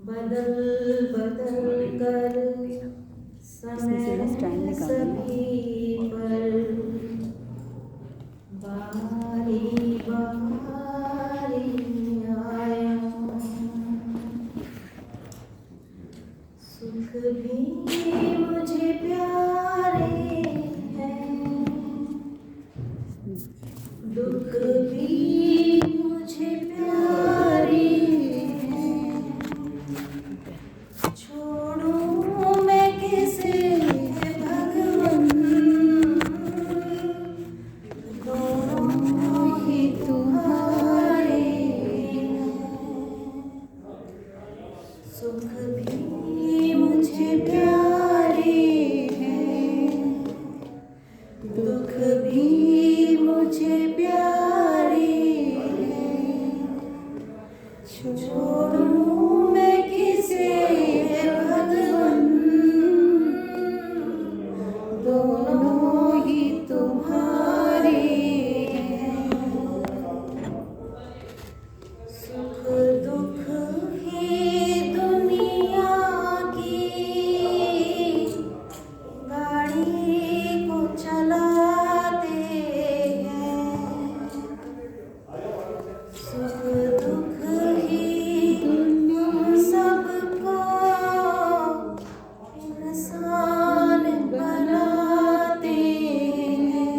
बदल बदल कर समय सभी पर बारी बारी आया। सुख भी मुझे प्यारे हैं, दुख भी मुझे प्यारे हैं। छोड़ूं मैं किसे भगवन, दोनों ही तुम्हारे हैं। सुख भी मुझे प्यारे हैं, दुख भी मुझे प्यारे हैं। छोड़ूं मैं किसे भगवन, दोनों ही तुम्हारे हैं। सुख दुख ही दुनिया की गाड़ी को चलाते हैं। सुख दुख ही हम सबको इंसान बनाते हैं।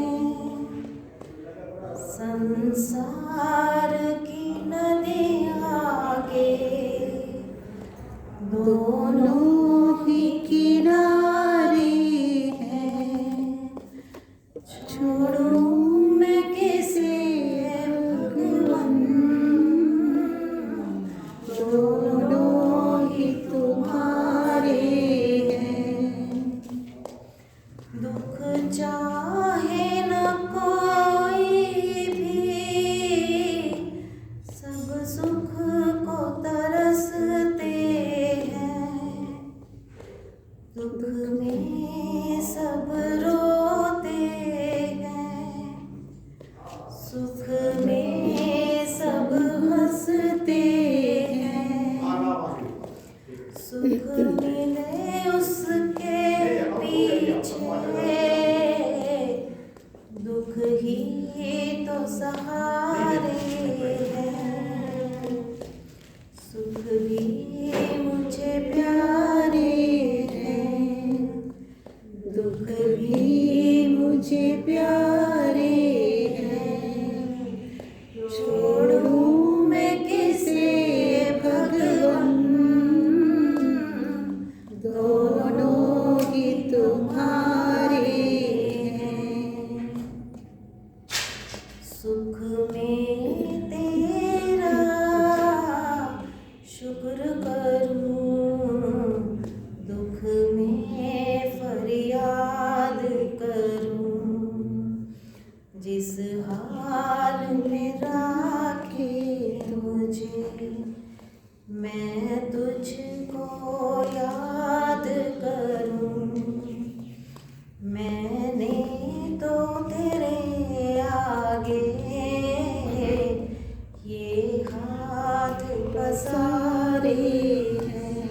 संसार की नदियाँ के दोनों ही किनारे हैं। छोड़ूं मैं किसे भगवन, दोनों ही तुम्हारे हैं। दुख चाहे न कोई भी, सब सुख को तरसते हैं। दुख में सब रोते हैं, सुख में सब हंसते हैं। सुख मिले उसके पीछे, दुख ही तो सहारे हैं। सुख भी मुझे प्यारे हैं, दुख भी मुझे प्यारे हैं। छोड़ूं मैं किसे भगवन, दोनों ही तुम्हारे हैं। सुख में तेरा शुक्र करूं, दुख में फरियाद करूं। जिस हाल में राखे मुझे, मैं तुझको याद करूं। मैंने तो तेरे आगे ये हाथ पसारे हैं।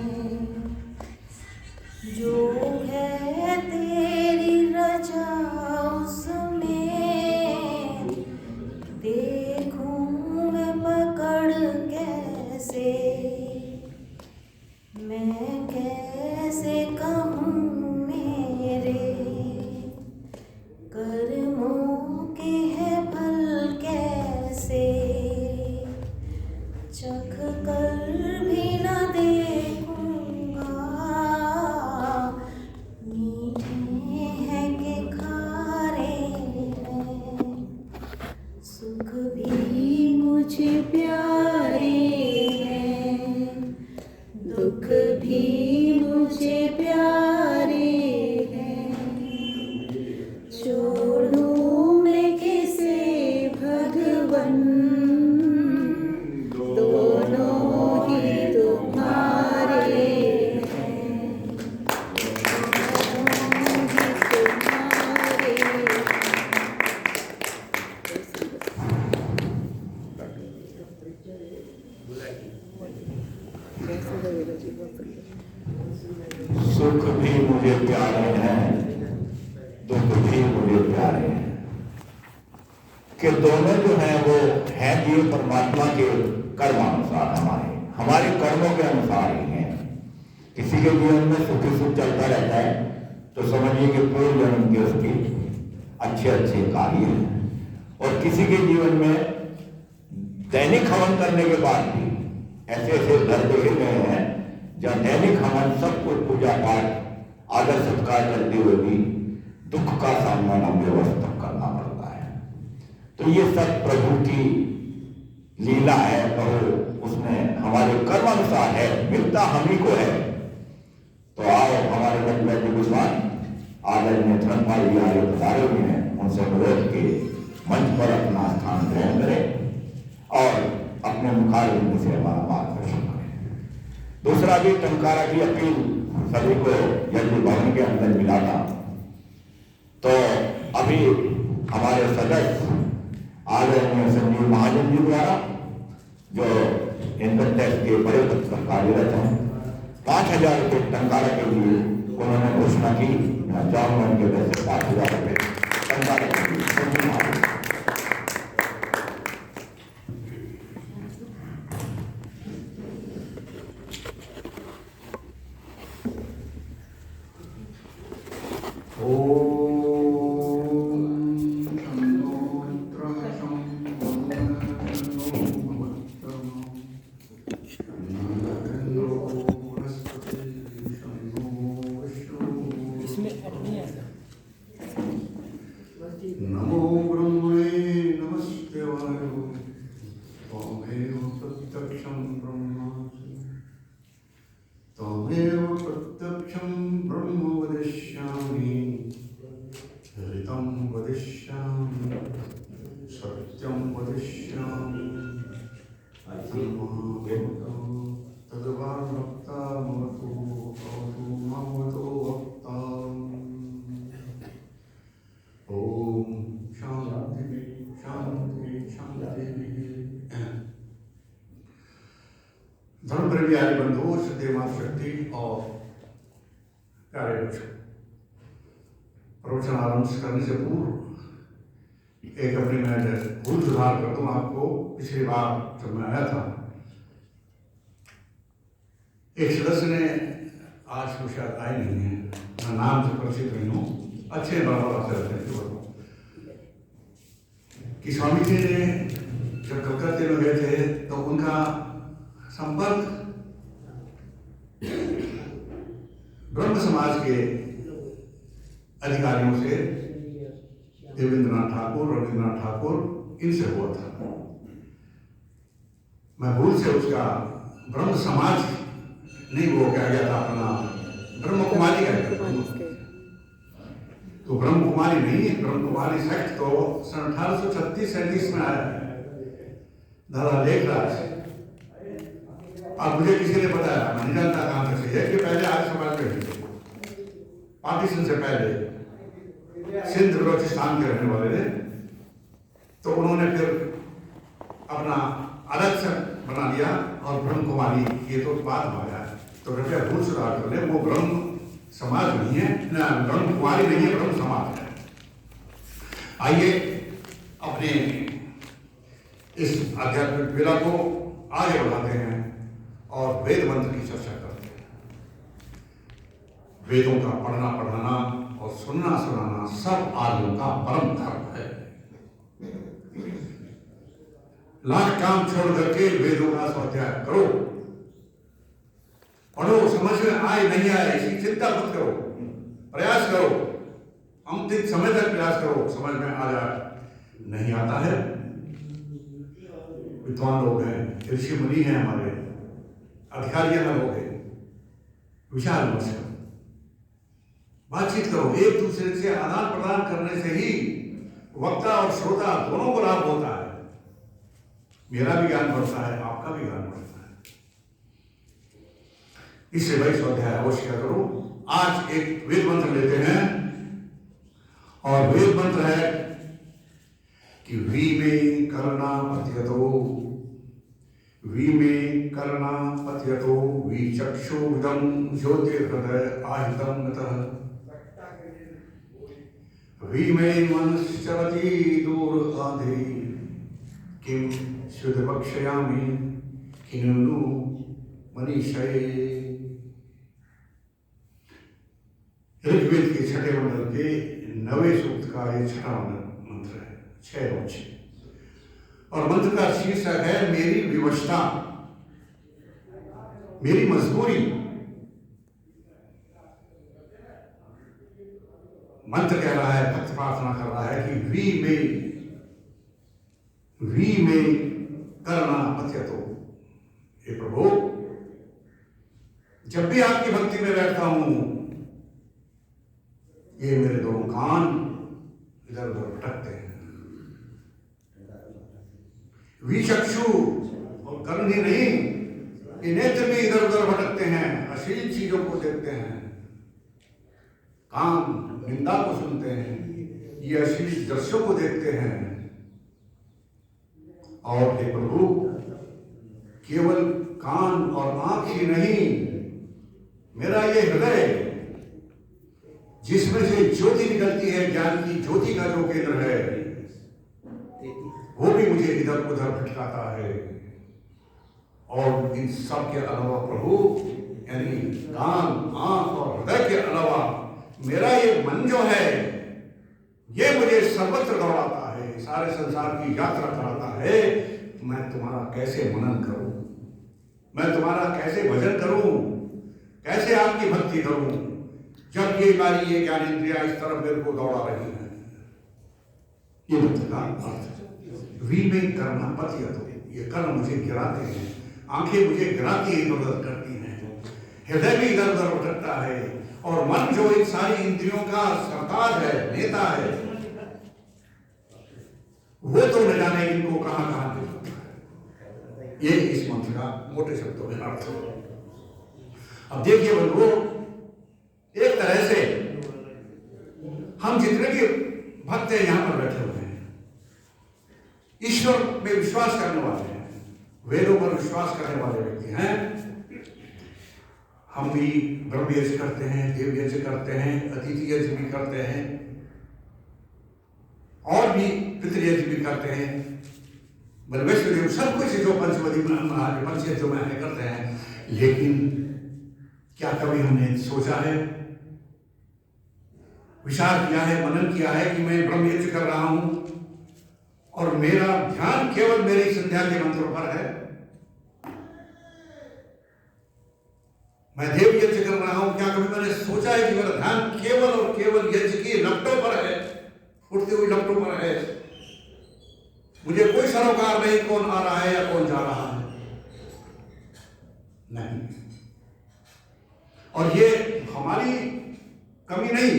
जो है तेरी रजा उसमें देखूं मैं पकड़ कैसे। मैं कैसे कहूँ मेरे कर्मों के है फल कैसे। चख कर भी न देखूंगा, मीठे हैं कि खारे हैं। सुख भी मुझे प्यारे हैं, दुख भी मुझे प्यारे सुख भी मुझे प्यारे हैं, दुख भी मुझे प्यारे हैं, कि दोनों जो हैं वो हैं ये परमात्मा के कर्मानुसार, हमारे कर्मों के अनुसार ही हैं। किसी के जीवन में सुख सुख चलता रहता है तो समझिए कि पूर्व जन्म के उसकी अच्छे अच्छे कार्य हैं, और किसी के जीवन में दैनिक हवन करने के बाद भी ऐसे ऐसे घर देखे गए हैं जहाँ दैनिक हवन सब कुछ पूजा पाठ आदर सत्कार करते हुए भी दुख का सामना लंबे वर्ष तक करना पड़ता है। तो ये सब प्रभु की लीला है, कहो उसमें हमारे कर्म अनुसार है, मिलता हम ही को है। तो आओ हमारे मन में जो विद्वान आदरणीय धर्मपाल जी आगे पधारे हुए हैं, उनसे अनुरोध के मंच पर अपना स्थान ग्रहण करें और अपने मुखारबिंद से हमारा मार्गदर्शन करें। दूसरा भी टंकारा की अपील सभी को यज्ञ भवन के अंदर मिला था, तो अभी हमारे सदस्य आदरणीय संजीव महाजन जी द्वारा जो इनकम टैक्स के बड़े पद पर कार्यरत हैं, 5,000 रुपये टंकारा के लिए उन्होंने घोषणा की। जाऊंगा उनके घर से 5,000 रुपये टंकारा के लिए संजीव महाजन। नमो ब्रह्मणे नमस्ते वायो त्वमेव प्रत्यक्षं ब्रह्मासि त्वमेव प्रत्यक्षं ब्रह्म वदिष्यामि ऋतं वदिष्यामि सत्यं वदिष्यामि तद्वान् वक्ता ममतो भवतु ममतो वक्ता। ओम शांति शांति शांति। धर्म प्रेमी आदि बंधुओं, श्रद्धेय मातृशक्ति और प्यारे बच्चों, प्रवचन आरंभ करने से पूर्व एक अपनी मैं भूल सुधार कर दूं आपको। पिछली बार जब मैं आया था, एक सदस्य ने, आज वो शायद आए नहीं है, मैं नाम से परिचित नहीं हूँ, अच्छे बराबर आते रहते हैं कि स्वामी जी ने जब कलकत्ते में गए थे तो उनका संपर्क ब्रह्म समाज के अधिकारियों से, देवेंद्रनाथ ठाकुर, रविंद्रनाथ ठाकुर, इनसे हुआ था। मैं भूल से उसका ब्रह्म समाज नहीं वो क्या गया था, अपना ब्रह्म कुमारी का। तो ब्रह्म कुमारी नहीं है, ब्रह्म कुमारी सेक्ट तो सन 1836-37 में आया है, दादा लेखराज। अब मुझे किसी ने बताया, मैं नहीं जानता कहां से है, कि पहले आर्य समाज में थे, पार्टीशन से पहले सिंध बलोचिस्तान के रहने वाले थे। तो उन्होंने फिर अपना अलग से बना दिया और ब्रह्म कुमारी, ये तो बात हो गया। तो कृपया भूल सुधार कर ले, वो ब्रह्म समाज नहीं है ना, ब्रह्म कुमारी नहीं है, ब्रह्म समाज है। आइए अपने इस आध्यात्मिक वेला को आगे बढ़ाते हैं और वेद मंत्र की चर्चा करते हैं। वेदों का पढ़ना पढ़ाना और सुनना सुनाना सब आर्यों का परम धर्म है। लाख काम छोड़ करके वेदों का स्वाध्याय करो, पढ़ो, समझ में आए नहीं आए इसकी चिंता मत करो, प्रयास करो, अंतिम समय तक प्रयास करो, समझ में आ जाए। नहीं आता है, विद्वान लोग हैं, ऋषि मुनि हैं, हमारे अधिकारी लोग हैं, विचार विमर्श करो, बातचीत करो। एक दूसरे से आदान प्रदान करने से ही वक्ता और श्रोता दोनों को लाभ होता है। मेरा भी ज्ञान बढ़ता है, आपका भी ज्ञान बढ़ता है। इससे भाई स्वाध्याय अवश्य करो। आज एक वेद मंत्र लेते हैं और वेद मंत्र है कि वी में करना पत्यतो, वी में कर्णापत्यतो विचक्षुविदं ज्योतिर्हृदय आहितं नतः विमैन्मनश्चरति दूराधे किं शुद्धवक्ष्यामि किनु मनीषये। ऋग्वेद के छठे मंडल के 9वें सूक्त का ये छठा मंत्र है, 6 और 6, और मंत्र का शीर्षक है मेरी विवशता, मेरी मजबूरी। मंत्र कह रहा है, भक्त प्रार्थना कर रहा है कि वी में करना पत्यतो। हे प्रभु, जब भी आपकी भक्ति में बैठता हूं, ये मेरे दोनों कान इधर उधर भटकते हैं। विचक्षु और कर्ण ही नहीं, ये नेत्र भी इधर उधर भटकते हैं, अश्लील चीजों को देखते हैं। कान निंदा को सुनते हैं, ये अश्लील दृश्यों को देखते हैं। और हे प्रभु, केवल कान और आंख ही नहीं, मेरा ये हृदय जिसमें से ज्योति निकलती है, ज्ञान की ज्योति का जो केंद्र है, वो भी मुझे इधर उधर भटकाता है। और इन सब के अलावा प्रभु, यानी कान, आंख और हृदय के अलावा मेरा ये मन जो है, ये मुझे सर्वत्र दौड़ाता है, सारे संसार की यात्रा कराता है। मैं तुम्हारा कैसे मनन करूं, मैं तुम्हारा कैसे भजन करूं, कैसे आपकी भक्ति करूं, जब ये ज्ञान इंद्रिया इस तरफ मेरे को दौड़ा रही है। ये मंत्र का अर्थ है। वी में करना पत्यतो, ये कर्ण मुझे गिराते हैं, आंखें मुझे गिराती है, इधर उधर करती हैं, हृदय भी इधर उधर भटकता है, और मन जो इन सारी इंद्रियों का सरताज है, नेता है, वो तो न जाने इनको कहां कहां ले जाता है। ये इस मंत्र का मोटे शब्दों में अर्थ है। अब देखिए बंधुओं, एक तरह से हम जितने भी भक्त हैं यहां पर बैठे हुए हैं, ईश्वर में विश्वास करने वाले हैं, वेदों पर विश्वास करने वाले व्यक्ति हैं। हम भी ब्रह्म यज्ञ करते हैं, देव यज्ञ करते हैं, अतिथि यज्ञ भी करते हैं, और भी पितृयज्ञ भी करते हैं, वैष्णव सब कुछ जो पंचवदी पंचयज्ञ जो में करते हैं। लेकिन क्या कभी हमने सोचा है, विचार किया है, मनन किया है कि मैं ब्रह्म यज्ञ कर रहा हूं और मेरा ध्यान केवल मेरी संध्या के मंत्रों पर है, मैं देव यज्ञ कर रहा हूं। क्या कभी मैंने सोचा है कि मेरा ध्यान केवल और केवल यज्ञ की लपटों पर है, उठती हुई लपटों पर है, मुझे कोई सरोकार नहीं कौन आ रहा है या कौन जा रहा है? नहीं। और ये हमारी कमी नहीं,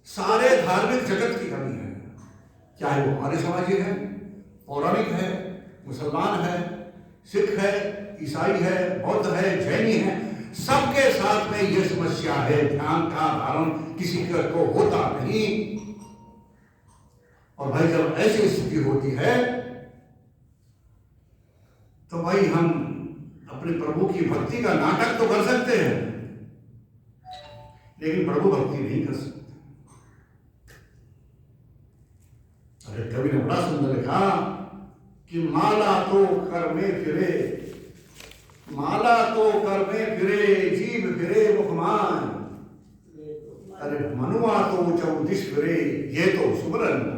सारे धार्मिक जगत की कमी है, चाहे वो आर्य समाजी है, पौराणिक है, मुसलमान है, सिख है, ईसाई है, बौद्ध है, जैनी है, सबके साथ में यह समस्या है, ध्यान का धारण किसी को होता नहीं। और भाई जब ऐसी स्थिति होती है तो भाई हम अपने प्रभु की भक्ति का नाटक तो कर सकते हैं, लेकिन प्रभु भक्ति नहीं कर सकते। अरे कवि ने बड़ा सुंदर लिखा कि माला तो कर में फिरे, माला तो कर में फिरे, जीव फिरे मुखमान, अरे मनुआ तो चौदिश फिरे, ये तो सुमरन।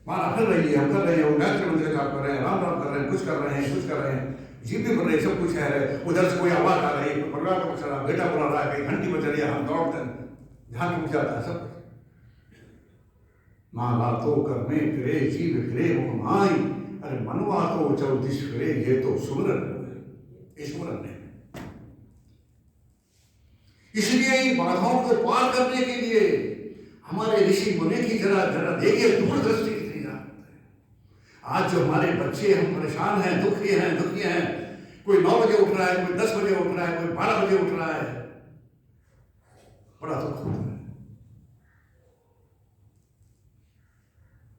माला फिर रही है, हम कर रहे हैं, गायत्री मंत्र जाप कर रहे हैं, राम राम कर रहे हैं, कुछ कर रहे हैं, कुछ कर रहे हैं, जीव भी कर रहे हैं, सब कुछ है। उधर से कोई आवाज आ रही है, परिवार का कुछ रहा, बेटा बुला रहा है, कहीं घंटी बज रही है, हम दौड़ते हैं, ध्यान रुक जाता है सब। माला तो कर में फिरे, जीव फिरे मुखमाई, अरे मनुआ तो चौदिश फिरे, ये तो सुमरन है, सुमरन है। इसलिए इन बाधाओं को पार करने के लिए हमारे ऋषि मुनि की जरा देखिए दूरदृष्टि कितनी ज्यादा है। आज जो हमारे बच्चे हम परेशान हैं, दुखी हैं, कोई 9 बजे उठ रहा है, कोई 10 बजे उठ रहा है, कोई 12 बजे उठ रहा है, बड़ा दुख होता है।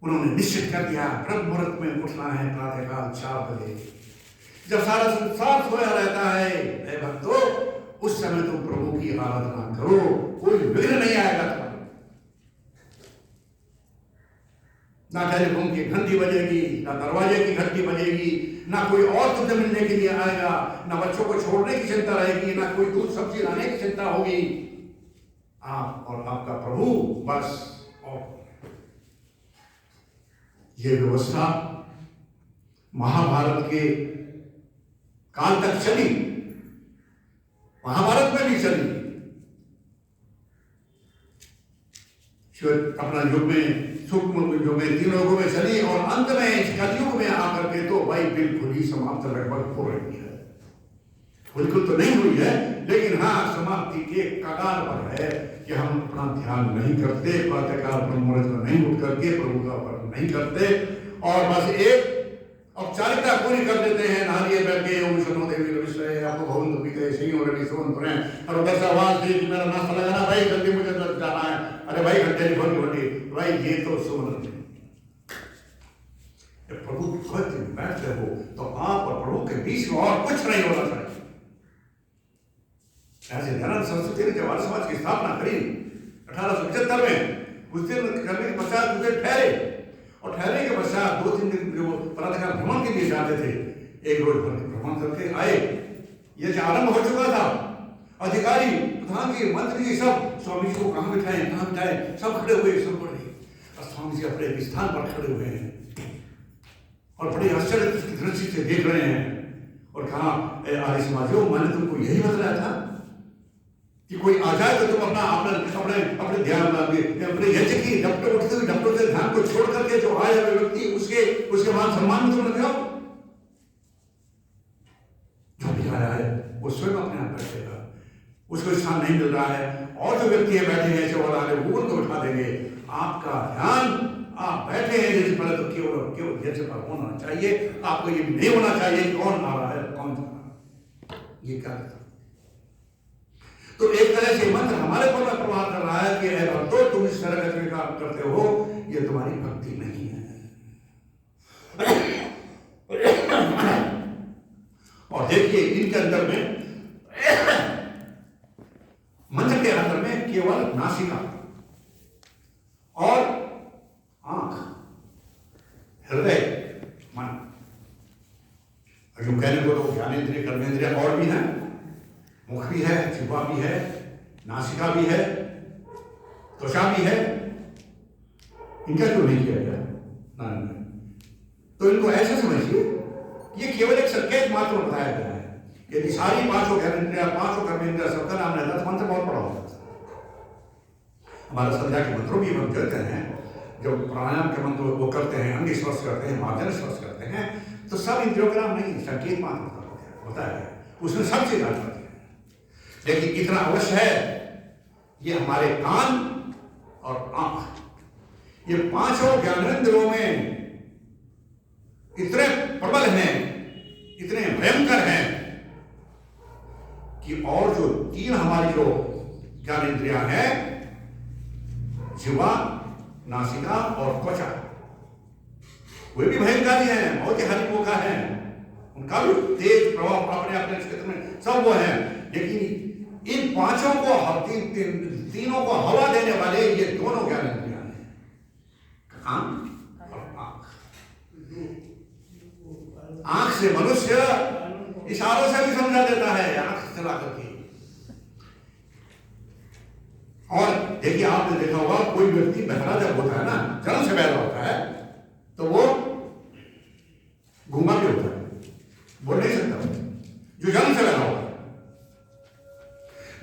उन्होंने निश्चित कर दिया ब्रह्म मुहूर्त में उठना है प्रातःकाल 4 बजे। जब सारा संसार सोया रहता है हे भक्तों, उस समय तुम प्रभु की आराधना करो, कोई विघ्न नहीं आएगा तुम्हारे। ना टेलीफोन की घंटी बजेगी, ना दरवाजे की घंटी बजेगी, ना कोई और तुमसे मिलने के लिए आएगा, ना बच्चों को छोड़ने की चिंता रहेगी, ना कोई दूध सब्जी लाने की चिंता होगी। आप और आपका प्रभु बस। और ये व्यवस्था महाभारत के काल तक चली, महाभारत में भी चली। अपना युग में सूक्ष्म युग में 3 युगों में चली और अंत में इस कलयुग में आकर के तो भाई बिल्कुल ही समाप्त लगभग हो रही है। बिल्कुल तो नहीं हुई है, लेकिन हाँ समाप्ति के कगार पर है कि हम अपना ध्यान नहीं करते, प्रातःकाल ब्रह्म मुहूर्त में नहीं उठ करके प्रभु का व्रत नहीं करते और बस एक औपचारिकता पूरी कर देते हैं। नहारिए बैठ के ओम शनो देवी रविश्रय आपको भवन बीते सिंह और रवि सोन पुरे और उधर से आवाज दी कि मेरा नाश्ता लगाना भाई, जल्दी मुझे जाना है। अरे भाई टेलीफोन की घंटी भाई, ये तो सुन प्रभु भक्त में बैठते हो तो आप और प्रभु के बीच में और कुछ नहीं होना चाहिए। ऐसे दयानंद सरस्वती ने जब आर्य समाज की स्थापना करी 1875 में, कुछ दिन करने के पश्चात कुछ दिन ठहरे और ठहरने के पश्चात 2-3 दिन जो प्रातःकाल भ्रमण के लिए जाते थे, एक रोज भ्रमण करके आए। ये जो आरंभ हो चुका था, अधिकारी प्रधान जी मंत्री जी सब स्वामी जी को कहाँ बिठाएं, सब खड़े हुए, सब बड़े और स्वामी जी अपने स्थान पर खड़े हुए हैं और बड़े आश्चर्य की दृष्टि से देख रहे हैं और कहा आर्य समाजियों, मैंने तुमको यही बताया था कि कोई आ जाए तो तुम अपने ध्यान अपने यज्ञ की डपटे उठते हुए डपटों से ध्यान को छोड़ करके जो आए हुए व्यक्ति उसके मान सम्मान में तुम लगाओ। जो भी आया है वो स्वयं अपने आप बैठेगा, उसको स्थान नहीं मिल रहा है और जो व्यक्ति बैठे हैं सेवा वाले वो उनको बिठा देंगे। आपका ध्यान आप बैठे हैं जैसे पहले तो केवल यज्ञ पर होना चाहिए, आपको ये नहीं होना चाहिए कौन आ रहा है कौन जा रहा है, ये क्या है। तो एक तरह से मंत्र हमारे पर प्रभाव कर रहा है कि हे भक्तों, तुम इस तरह का काम करते हो, ये तुम्हारी भक्ति नहीं है। और देखिए इनके अंदर में मंत्र के अंदर में केवल नासिका और आंख, हृदय, मन, यूं कहने को तो ज्ञानेंद्रिय कर्मेंद्रिय और भी है, मुख भी है, जिह्वा भी है, नासिका भी है, त्वचा भी है, इनका क्यों नहीं किया गया नारायण में? तो इनको ऐसा समझिए, ये केवल एक संकेत मात्र बताया गया है। यदि सारी पांचों कर्मेंद्रिय सबका नाम रहता तो मंत्र बहुत बड़ा होता था। हमारा संध्या के मंत्रों भी हम कहते हैं, जब प्राणायाम के मंत्र वो करते हैं, अंग स्पर्श करते हैं, मार्जन स्पर्श करते हैं, तो सब इंद्रियों का नाम नहीं, संकेत मात्र होता है, उसमें सब चीज आ जाती है। लेकिन इतना अवश्य है, ये हमारे कान और आंख, ये पांचों ज्ञानेंद्रियों में इतने प्रबल हैं, इतने भयंकर हैं कि और जो 3 हमारी जो ज्ञानेंद्रियां हैं, जिह्वा, नासिका और त्वचा, वे भी भयंकारी हैं, बहुत ही हरिमुखा हैं, उनका भी तेज प्रभाव अपने अपने क्षेत्र में सब वो हैं। लेकिन इन पांचों को तीनों को हवा देने वाले ये दोनों ज्ञानेंद्रियां हैं, कान और आंख। आंख से मनुष्य इशारों से भी समझा देता है, आंख चला करके। और देखिए आपने देखा होगा, कोई व्यक्ति बहरा जब होता है ना, जन्म से बहरा होता है, तो वो गूंगा भी होता है, बोल नहीं सकता जो जन्म से बहरा होता है।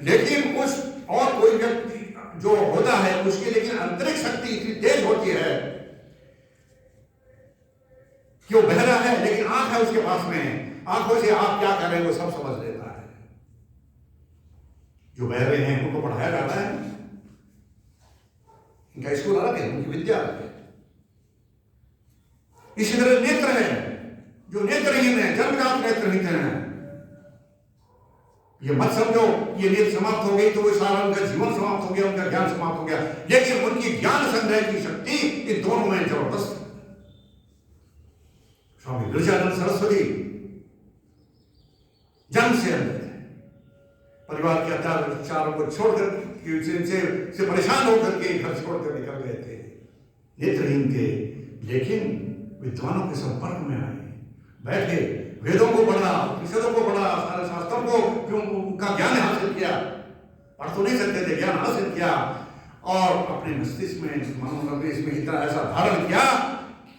लेकिन उस और कोई व्यक्ति जो होता है उसकी लेकिन आंतरिक शक्ति इतनी तेज होती है कि वो बहरा है लेकिन आंख है उसके पास में, आंखों से आप क्या कर रहे हैं वो सब समझ लेता है। जो बहरे हैं उनको पढ़ाया जाता है, इनका स्कूल अलग है, उनकी विद्या अलग है। इसी तरह नेत्र है, जो नेत्रहीन है, जन्मजात नेत्रहीन है, ये मत समझो ये नींद समाप्त हो गई तो वो सारा उनका जीवन समाप्त हो गया, उनका ज्ञान समाप्त हो गया, लेकिन उनकी ज्ञान संग्रह की शक्ति इन दोनों में जबरदस्त है। स्वामी गिरिजानंद सरस्वती जन्म से अंधे थे, परिवार के अत्याचारों को छोड़कर से परेशान होकर के घर छोड़कर निकल गए थे, नेत्रहीन थे, लेकिन विद्वानों के संपर्क में आए, बैठे, वेदों को पढ़ा, उपनिषदों को पढ़ा, सारे शास्त्रों को उनका ज्ञान हासिल किया, पढ़ तो नहीं सकते थे, ज्ञान हासिल किया और अपने मस्तिष्क में मनोनिवेश में इतना ऐसा धारण किया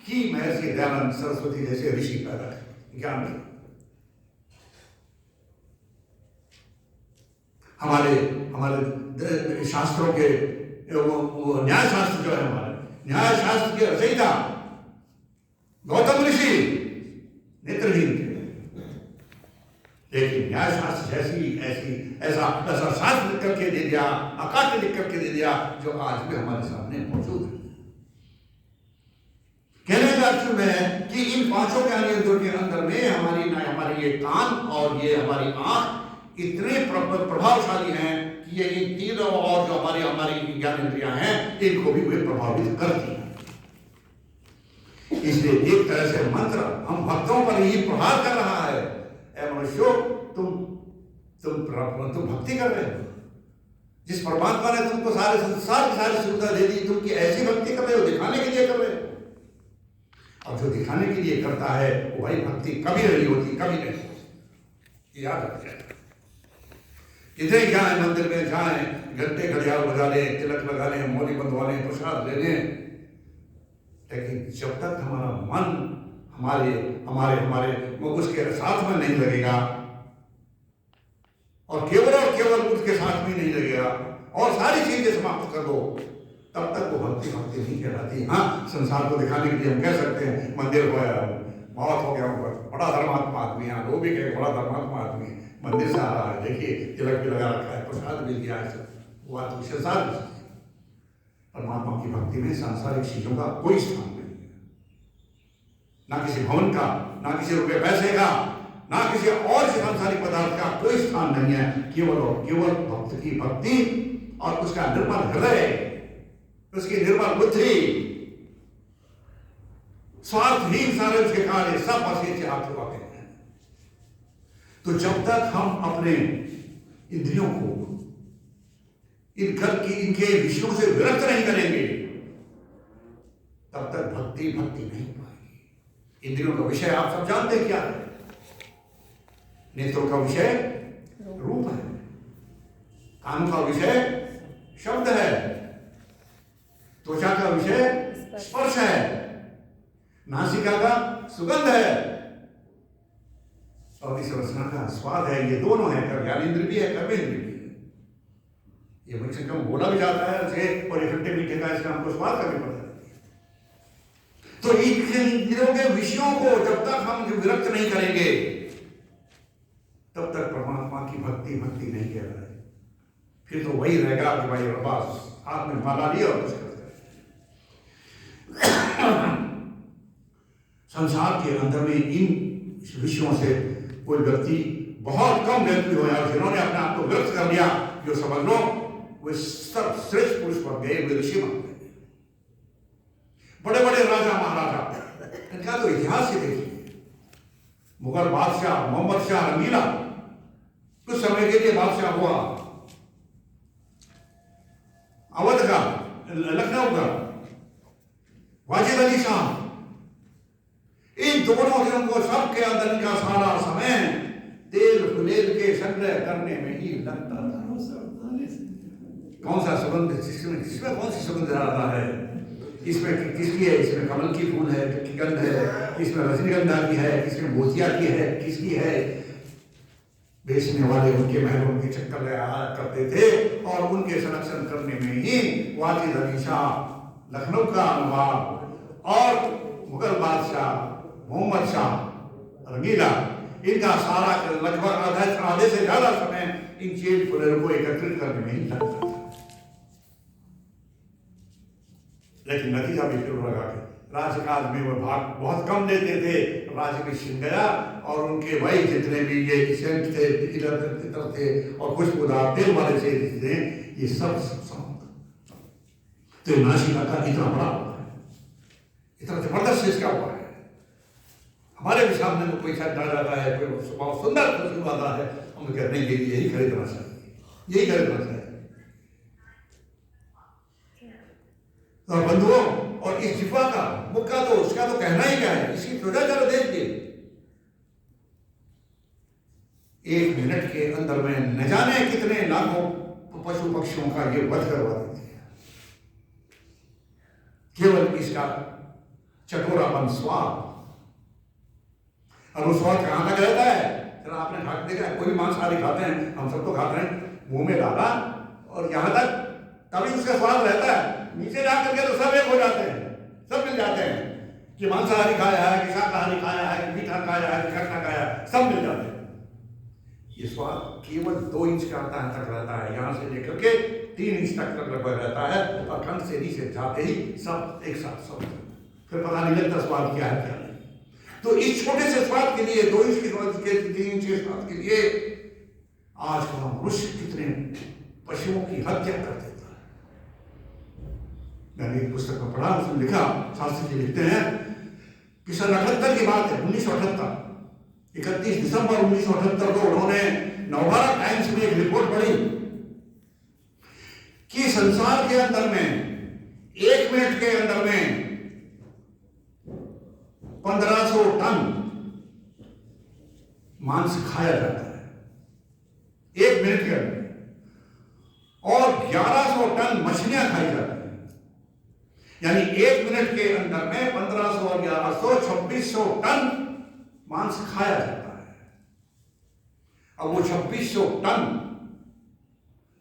कि महर्षि दयानंद सरस्वती जैसे ऋषि पैदा ज्ञान में। हमारे शास्त्रों के वो न्याय शास्त्र जो है, हमारे न्याय शास्त्र के रचयिता गौतम ऋषि नेत्रहीन थे, लेकिन न्याय शास्त्र ऐसा शास्त्र लिख करके दे दिया, आकाश लिख करके दे दिया जो आज भी हमारे सामने मौजूद है। कहने का अर्थ है कि इन पांचों ज्ञानेंद्रियों के अंदर में हमारी ये कान और ये हमारी आंख इतने प्रभावशाली हैं कि ये इन तीनों और जो हमारी ज्ञानेंद्रियां हैं इनको भी वे प्रभावित करती हैं। इसलिए एक तरह से मंत्र हम भक्तों पर ही प्रहार कर रहा है, ऐ मनुष्यों तुम भक्ति कर रहे हो, जिस परमात्मा ने तुमको सारे संसार की सारी सुविधा दे दी, तुम की ऐसी भक्ति कर रहे हो, दिखाने के लिए कर रहे हो। और जो दिखाने के लिए करता है वो भाई भक्ति कभी नहीं होती, कभी नहीं होती, याद रख जाए। कितने क्या है, मंदिर में जाए, घंटे घड़ियाल बजा लें, तिलक लगा लें, मौली बंधवा लें, प्रसाद ले लें, लेकिन जब तक हमारा मन हमारे उसके साथ में नहीं लगेगा और केवल उसके साथ में नहीं लगेगा और सारी चीजें समाप्त कर दो, तब तक वो भक्ति नहीं कहलाती। हाँ, संसार को दिखाने के लिए हम कह सकते हैं मंदिर हो गया, बहुत हो गया, बड़ा धर्मात्मा आदमी है, वो भी कहे बड़ा धर्मात्मा आदमी मंदिर से आ रहा है, देखिए तिलक भी लगा रखा है, प्रसाद भी दिया है, वो आदमी संसार। परमात्मा की भक्ति में सांसारिक चीजों का कोई स्थान नहीं है, ना किसी भवन का, ना किसी रुपए पैसे का, ना किसी और सांसारिक पदार्थ का कोई स्थान नहीं है। केवल और केवल भक्त की भक्ति और उसका निर्मल हृदय, उसकी निर्मल बुद्धि, स्वार्थहीन सारे उसके कार्य सब बस ये हाथ हुआ हैं। तो जब तक हम अपने इंद्रियों को इनके विषयों से विरक्त नहीं करेंगे, तब तक भक्ति नहीं पाएगी। इंद्रियों का विषय आप सब जानते हैं क्या है? नेत्रों का विषय रूप है, कानों का विषय शब्द है, त्वचा का विषय स्पर्श है, नासिका का सुगंध है और इस रचना का स्वाद है। ये दोनों है, ज्ञानेंद्रिय भी है, कर्मेंद्रिय भी है। ये मुझसे कम बोला भी जाता है उसे, और इकट्ठे मीठे का इसका हमको स्वाद करनी पड़ता है। तो इंद्रियों के विषयों को जब तक हम विरक्त नहीं करेंगे, तब तक परमात्मा की भक्ति नहीं कह रहा है। फिर तो वही रहेगा कि भाई बस हाथ में माला लिया और कुछ करते संसार के अंदर में इन विषयों से कोई व्यक्ति, बहुत कम व्यक्ति हो या जिन्होंने अपने आप को व्यक्त कर लिया, जो समझ लो वे सब श्रेष्ठ पुरुष बन गए, वे ऋषि बन गए। बड़े बड़े राजा महाराजा, इनका तो इतिहास ही देखिए। मुगल बादशाह मोहम्मद शाह रंगीला कुछ समय के लिए बादशाह हुआ, अवध का, लखनऊ का वाजिद अली शाह, इन दोनों जनों को सबके अंदर का सारा समय तेल फुलेल के संग्रह करने में ही लगता था। कौन सा सुगंध, जिसमें कौन सी सुगंध ज्यादा है, इसमें किसकी है, इसमें कमल की फूल है की गंध है, इसमें रजनीगंधा की है, इसमें मोतिया की है, किसकी है। बेचने वाले उनके महलों के चक्कर लगाया करते थे और उनके संरक्षण करने में ही वाजिद अली शाह लखनऊ का नवाब और मुगल बादशाह मोहम्मद शाह रंगीला, इनका सारा लगभग आधे से ज्यादा समय इन चीज फुलेरों को एकत्रित करने में ही लगता था। लेकिन नतीजा भी फिर लगा के राजकाज में वो भाग बहुत कम देते थे, राज्य में छिन गया और उनके भाई जितने भी ये सेंट थे, इधर थे और खुशबूदार तेल वाले से थे, ये सब तो नाशिका का इतना बड़ा हुआ है, इतना जबरदस्त इसका हुआ है। हमारे भी सामने में कोई शायद डाल जाता है, कोई बहुत सुंदर खुशबू आता है, हम कहते हैं यही खरीदना चाहिए, यही खरीदना चाहिए। तो बंधुओं, और इस जिह्वा का मुख का तो उसका तो कहना ही क्या है, इसकी त्वचा जरा देखिए, 1 मिनट के अंदर में न जाने कितने लाखों पशु पक्षियों का ये वध करवा देती है, केवल इसका चटोरापन स्वाद। और वो स्वाद कहां तक रहता है, जरा आपने खा देखा है, कोई भी मांसाहारी खाते हैं, हम सब तो खाते हैं, मुंह में डाला और यहां तक तभी उसका स्वाद रहता है, नीचे जाकर के तो सब एक हो जाते हैं, सब मिल जाते हैं कि मांसाहारी खाया है, कि शाकाहारी खाया है, कि मीठा खाया है, कि खट्टा खाया है, सब मिल जाते हैं। ये स्वाद केवल 2 इंच का तक रहता है, यहां से लेकर के 3 इंच तक लगभग रहता है, और कंठ से नीचे जाते ही सब एक साथ सब, फिर पता नहीं लगता स्वाद क्या है क्या नहीं। तो इस छोटे से स्वाद के लिए, 2 इंच के स्वाद के, 3 इंच के स्वाद के लिए आज का मनुष्य कितने पशुओं की हत्या कर देता है। मैंने एक पुस्तक में पढ़ा, उसमें लिखा, शास्त्री जी लिखते हैं कि सन 78 की बात है, 1978, 31 दिसंबर 1978 को उन्होंने नवभारत टाइम्स में एक रिपोर्ट पढ़ी कि संसार के अंदर में 1 मिनट के अंदर में 1500 टन मांस खाया जाता है 1 मिनट के अंदर, और 1100 टन मछलियां खाई जाती हैं। यानी 1 मिनट के अंदर में 1500 और 1100 2600 टन मांस खाया जाता है। अब वो 2600 टन,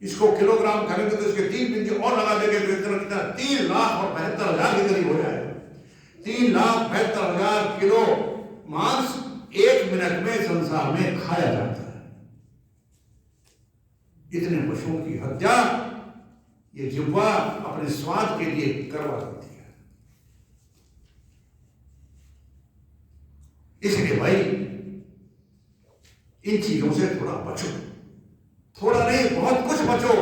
इसको किलोग्राम करेंगे तो इसके 3 बिंदु और लगा देंगे तो इतना 3,72,000 के करीब हो जाएगा। 3,72,000 किलो मांस 1 मिनट में संसार में खाया जाता है। इतने पशुओं की हत्या ये जिह्वा अपने स्वाद के लिए करवा देती है। इसलिए भाई इन चीजों से थोड़ा बचो, थोड़ा नहीं बहुत कुछ बचो।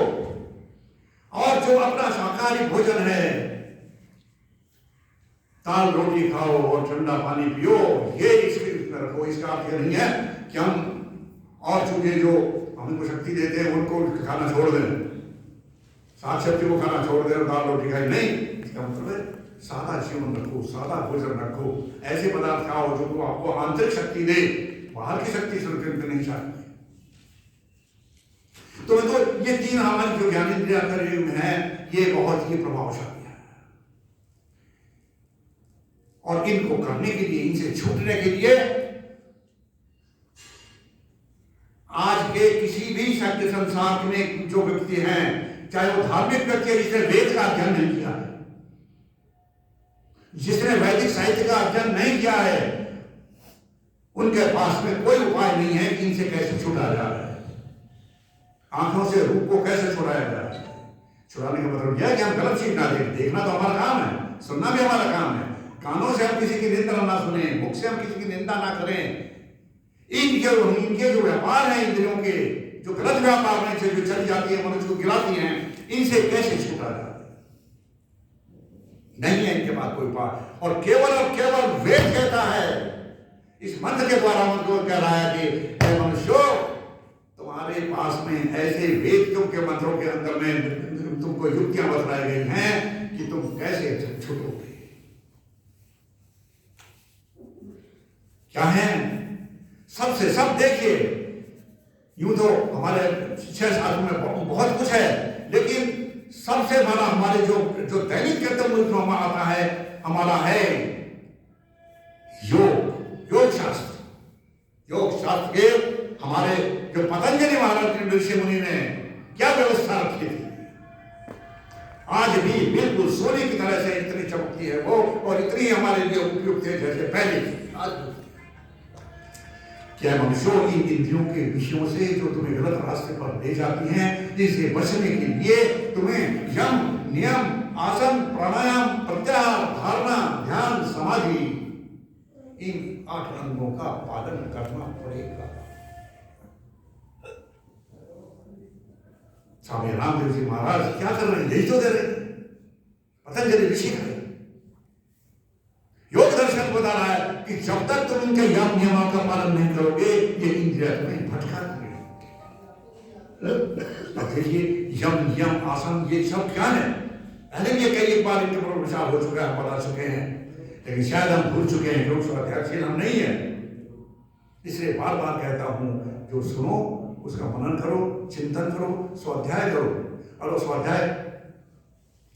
और जो अपना शाकाहारी भोजन है, दाल रोटी खाओ और ठंडा पानी पियो, ये इसके रखो। इसका अर्थ नहीं है कि हम और चूजे जो हमको शक्ति देते हैं उनको खाना छोड़ दें, साग सब्जी को खाना छोड़ दें और दाल रोटी खाई, नहीं। इसका मतलब है सादा जीवन रखो, सादा भोजन रखो, ऐसे पदार्थ खाओ जो आपको आंतरिक शक्ति दे, बाहर की शक्ति सुरक्षित नहीं चाहिए। तो ये 3 हमारी जो ज्ञानेंद्रिय शरीर में है, ये बहुत ही प्रभावशाली है। और इनको करने के लिए, इनसे छूटने के लिए आज के किसी भी शक्ति संसार में जो व्यक्ति हैं, चाहे वो धार्मिक व्यक्ति है जिसने वेद का अध्ययन नहीं किया है, जिसने वैदिक साहित्य का अध्ययन नहीं किया है, उनके पास में कोई उपाय नहीं है कि इनसे कैसे छुड़ा जा रहा है। आंखों से रूप को कैसे छुड़ाया जा रहा है। छुड़ाने का मतलब यह है कि हम गलत चीज ना देखें। देखना तो हमारा काम है, सुनना भी हमारा काम है। कानों से हम किसी की निंदा ना सुने, मुख से हम किसी की निंदा ना करें। इनके जो व्यापार है इंद्रियों के, जो गलत व्यापार में जो चली जाती है, मनुष्य को गिराती हैं, इनसे कैसे छूटा जाए, नहीं है इनके पास कोई उपाय। और केवल वेद कहता है, इस मंत्र के द्वारा मंत्र कह रहा है कि मनुष्यों, तुम्हारे पास में ऐसे वेद के मंत्रों के अंदर में तुमको युक्तियां बतलाई गई हैं कि तुम कैसे छूटोगे। क्या है? सबसे सब देखिए, यूं तो हमारे 6 साल में बहुत कुछ है, लेकिन सबसे बड़ा हमारे जो दैनिक कर्तव्य आता है, हमारा है योग शास्त्र। योग शास्त्र के हमारे जो पतंजलि महाराज के ऋषि मुनि ने क्या व्यवस्था रखी थी, आज भी बिल्कुल सोने की तरह से इतनी चमकती है वो, और इतनी हमारे लिए उपयुक्त है जैसे पहले थी। आज क्या मनुष्यों, इन इंद्रियों के विषयों से जो तुम्हें गलत रास्ते पर ले जाती हैं, इसे बचने के लिए तुम्हें यम, नियम, आसन, प्राणायाम, प्रत्याहार, धारणा, ध्यान, समाधि, इन 8 अंगों का पालन करना पड़ेगा। स्वामी रामदेव जी महाराज क्या कर रहे हैं? यही तो दे रहे हैं। पतंजलि ऋषि का योग दर्शन बता रहा है कि जब तक तुम इनके यम नियमों का पालन नहीं करोगे ये इंद्रिय तुम्हें भटका देंगे। अब देखिए यम यम आसन ये सब क्या है? पहले भी ये कई बार इनके ऊपर विचार हो चुका है, बता चुके हैं, लेकिन शायद हम भूल चुके हैं क्योंकि स्वाध्यायशील हम नहीं है। इसलिए बार बार कहता हूं जो सुनो उसका मनन करो, चिंतन करो, स्वाध्याय करो, और स्वाध्याय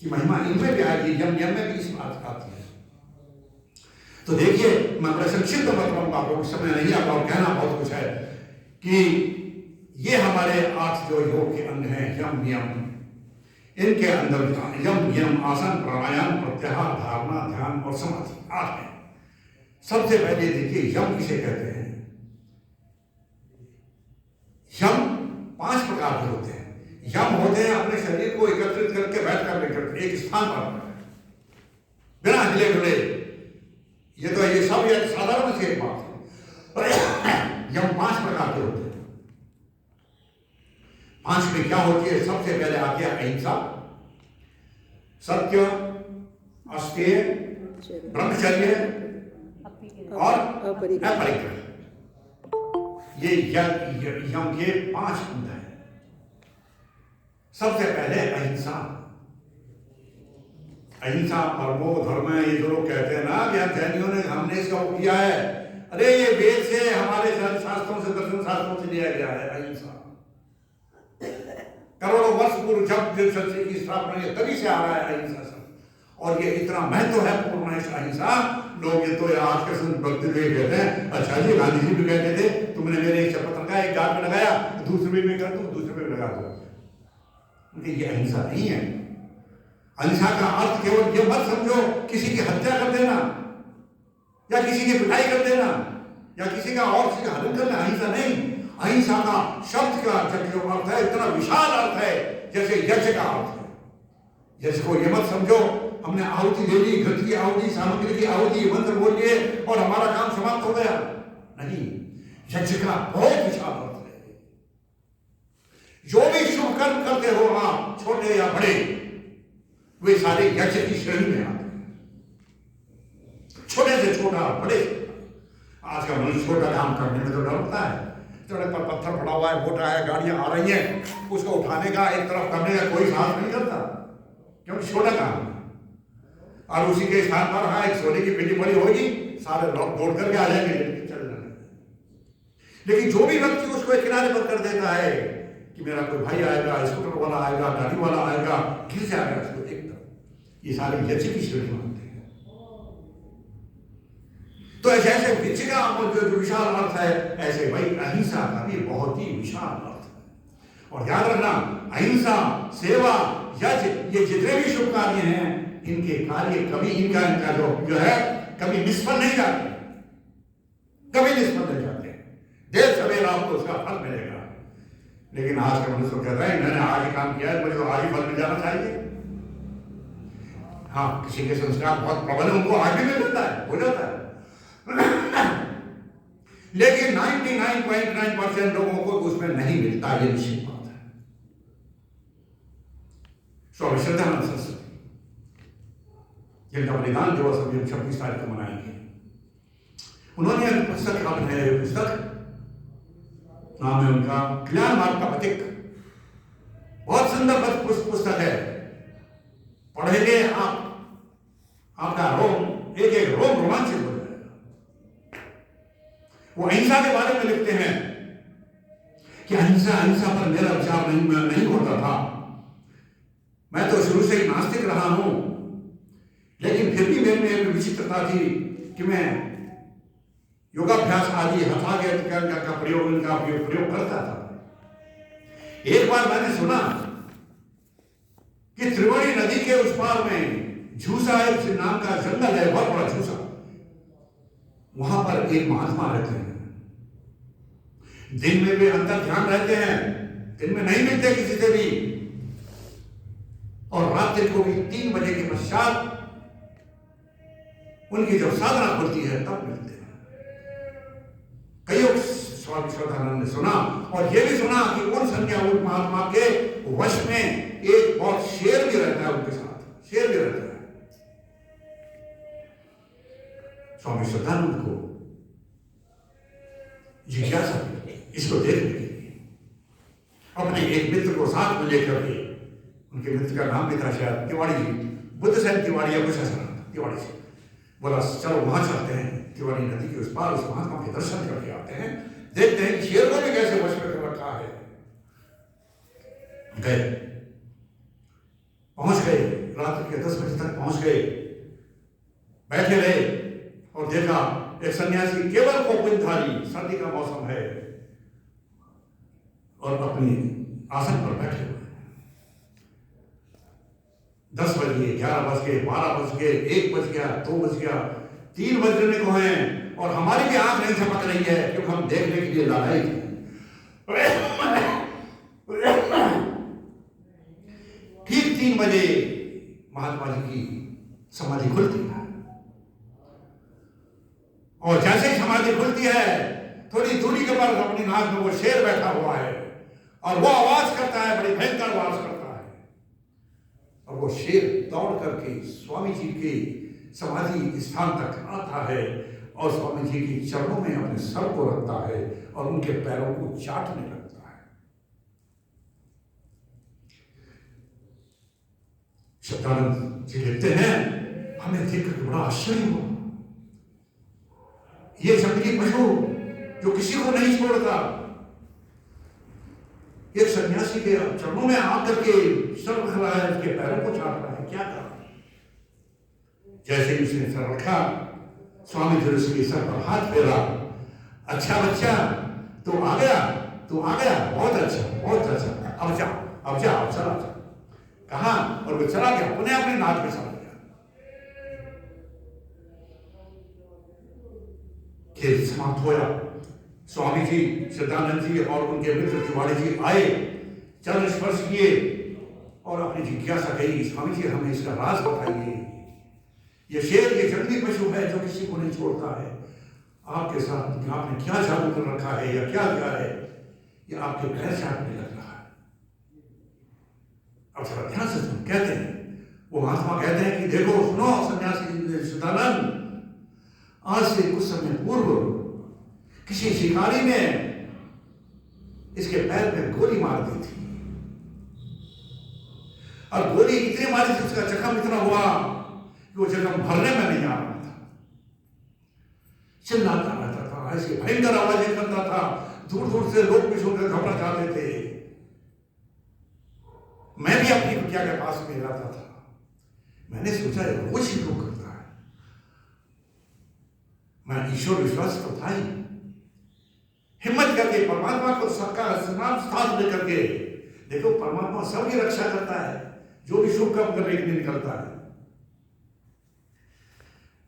की महिमा इनमें भी आएगी, यम यम में भी इस बात आती है। तो देखिए मैं बड़े संक्षिप्त बताऊंगा, आप लोग समय नहीं आता और कहना बहुत कुछ है कि ये हमारे 8 जो योग के अंग हैं यम नियम, इनके अंदर यम नियम आसन प्राणायाम प्रत्याहार धारणा ध्यान और समाधि 8 है। सबसे पहले देखिए यम किसे कहते हैं? यम 5 प्रकार के होते हैं। यम होते हैं अपने शरीर को एकत्रित करके बैठ कर एक स्थान पर बिना हिले डुले। ये तो ये सब एक साधारण सी बात है। यम 5 प्रकार के होते हैं। 5 में क्या होती है? सबसे पहले आ गया अहिंसा, सत्य, अस्तेय, ब्रह्मचर्य और अपरिग्रह। ये यम के 5 अंग हैं। सबसे पहले अहिंसा। अहिंसा परमो धर्म, ये जो लोग कहते हैं ना कि अध्ययनियों ने हमने इसका किया है, अरे ये वेद से हमारे शास्त्रों से दर्शन शास्त्रों से लिया गया है। अहिंसा करोड़ों वर्ष पूर्व जब संस्कृति की स्थापना है तभी से आ रहा है अहिंसा सब, और ये इतना महत्व है पूर्ण अहिंसा। लोग ये तो आज के भक्ति कहते हैं, अच्छा जी गांधी जी भी कहते थे तुमने मेरे एक चपत का एक गाल में लगाया दूसरे में कर दूं, दूसरे में लगा दो। ये अहिंसा नहीं है। अहिंसा का अर्थ केवल ये मत समझो किसी की हत्या कर देना या किसी की पिटाई कर देना या किसी का और किसी का हनन करना, अहिंसा नहीं। अहिंसा का शब्द का जो अर्थ है इतना विशाल अर्थ है जैसे यज्ञ का अर्थ है। जैसे को ये मत समझो हमने आहुति दे दी, घृत की आहुति, सामग्री की आहुति, मंत्र बोल लिए और हमारा काम समाप्त हो गया। नहीं, यज्ञ का बहुत विशाल अर्थ है। जो भी शुभ कर्म करते हो आप, छोटे या बड़े, वे सारे यज्ञ की श्रेणी में आते हैं। छोटे से छोटा, बड़े। आज का मनुष्य छोटा काम करने में तो डरता है। सड़क पर पत्थर पड़ा हुआ है, मोटा है, गाड़ियां आ रही हैं, उसको उठाने का एक तरफ करने का कोई साहस नहीं करता क्योंकि छोटा काम है। और उसी के स्थान पर हाँ एक सोने की पेटी बड़ी होगी, सारे लोग दौड़ करके आ जाएंगे, चल जाएंगे। लेकिन जो भी व्यक्ति उसको एक किनारे पर कर देता है कि मेरा कोई भाई आएगा, स्कूटर वाला आएगा, गाड़ी वाला आएगा, गिर जाएगा उसको एक तरफ, ये सारे यज्ञ की श्रेणी में आते हैं। तो ऐसे यज्ञ का जो विशाल अर्थ है, ऐसे भाई अहिंसा का भी बहुत ही विशाल अर्थ है। और याद रखना, अहिंसा, सेवा, यज्ञ, ये जितने भी शुभ कार्य हैं, इनके कार्य कभी इनका जो है कभी निष्फल नहीं जाते, कभी निष्फल नहीं जाते। देर सवेर आपको उसका फल मिलेगा। लेकिन आज का मनुष्य कहता है मैंने आगे काम किया है, मुझे तो आगे फल मिल जाना चाहिए। हाँ, किसी के संस्कार बहुत प्रबल है, उनको आगे मिल जाता है, हो जाता है। लेकिन 99.9% लोगों को उसमें नहीं मिलता, ये निश्चित बात है। स्वामी श्रद्धानंद सरस्वती जिनका बलिदान दिवस अभी हम 26 तारीख को मनाएंगे, उन्होंने एक पुस्तक लिखा है। पुस्तक नाम है उनका ज्ञान मार्ग का प्रतीक। बहुत सुंदर पुस्तक है, पढ़ेंगे आप, आपका रोम एक एक रोम रोमांचित हो जाएगा। वो अहिंसा के बारे में लिखते हैं कि अहिंसा पर मेरा विचार नहीं होता था। मैं तो शुरू से ही नास्तिक रहा हूं, लेकिन फिर भी मेरे में एक विचित्रता थी कि मैं योगाभ्यास आदि हठागे का प्रयोग करता था। एक बार मैंने सुना कि त्रिवेणी नदी के उस पार में झूसा एक नाम का जंगल है, बहुत बड़ा झूसा, वहां पर एक महात्मा रहते हैं। दिन में भी अंतर ध्यान रहते हैं, दिन में नहीं मिलते किसी से भी, और रात्रि को भी 3 बजे के पश्चात उनकी जब साधना खुलती है तब मिलते हैं। स्वामी श्रद्धानंद ने सुना, और ये भी सुना कि उन संज्ञा उन महात्मा के वश में एक बहुत शेर भी रहता है, उनके साथ शेर भी रहता है। स्वामी श्रद्धानंद को जिज्ञासा इसको देखने के लिए अपने एक मित्र को साथ में लेकर के, उनके मित्र का नाम भी था शायद तिवाड़ी जी, बुद्ध साहब तिवाड़ी या कुछ ऐसा नाम था, तिवाड़ी से बोला चलो वहां चलते हैं, तिवाड़ी नदी के उस पार उस महात्मा के दर्शन करके आते हैं, देखते हैं कि शेर को भी कैसे वश में कर रखा है। गए, पहुंच गए, रात के 10 बजे तक पहुंच गए, बैठे रहे और देखा एक सन्यासी केवल कोपिनधारी, सर्दी का मौसम है, और अपनी आसन पर बैठे हुए। 10 बज गए, 11 बज गए, 12 बज गए, 1 बज गया, 2 बज गया, 3 बजने को हैं, और हमारी भी आंख नहीं झपक रही है क्योंकि हम देखने के लिए लाए थे। ठीक 3 बजे महात्मा जी की समाधि खुलती है, और जैसे ही समाधि खुलती है थोड़ी दूरी के पर अपनी नाक में वो शेर बैठा हुआ है, और वो आवाज करता है, बड़ी भयंकर आवाज करता है, और वो शेर दौड़ करके स्वामी जी के समाधि स्थान तक आता है और स्वामी जी के चरणों में अपने सर को रखता है और उनके पैरों को चाटने लगता है। श्रद्धानंद जी लिखते हैं, हमें देखकर बड़ा आश्चर्य हुआ, ये जंगली पशु जो किसी को नहीं छोड़ता, एक सन्यासी के चरणों में आकर के सर रख रहा है, उसके पैरों को चाट रहा है, क्या कर रहा है। जैसे ही उसने सर रखा, स्वामी जी उसके सर पर हाथ फेरा, अच्छा बच्चा तू आ गया, तू आ गया, बहुत अच्छा, बहुत अच्छा, अब जा, अब जा, अब चला जा। कहा, और वो चला गया, उन्हें अपने नाक में चला गया। खेल समाप्त होया, स्वामी जी, श्रद्धानंद जी और उनके मित्र तिवाड़ी जी आए, चरण स्पर्श किए और अपनी जिज्ञासा कही, स्वामी जी हमें इसका राज बताइए, ये शेर ये जंगली पशु है जो किसी को नहीं छोड़ता है, आपके साथ आपने क्या जादू कर रखा है या क्या किया है, ये आपके पैर चाटने लग रहा है। अब थोड़ा ध्यान से सुन, कहते हैं वो महात्मा कहते हैं कि देखो सुनो सन्यासी श्रद्धानंद, आज से कुछ समय पूर्व किसी शिकारी ने इसके पैर में गोली मार दी थी, और गोली इतनी मारी थी, उसका जख्म इतना हुआ कि वो जख्म भरने में नहीं आ रहा था, चिल्लाता रहता था, ऐसी भयंकर आवाजें करता था, दूर दूर से लोग भी सुनकर घबरा जाते थे। मैं भी अपनी कुटिया के पास में रहता था, मैंने सोचा ये रोज ही लोग करता है, मैं ईश्वर विश्वास तो था ही, हिम्मत करके परमात्मा को सबका नाम साथ लेकर के, देखो परमात्मा सबकी रक्षा करता है, जो भी शुभ काम करने के लिए निकलता है।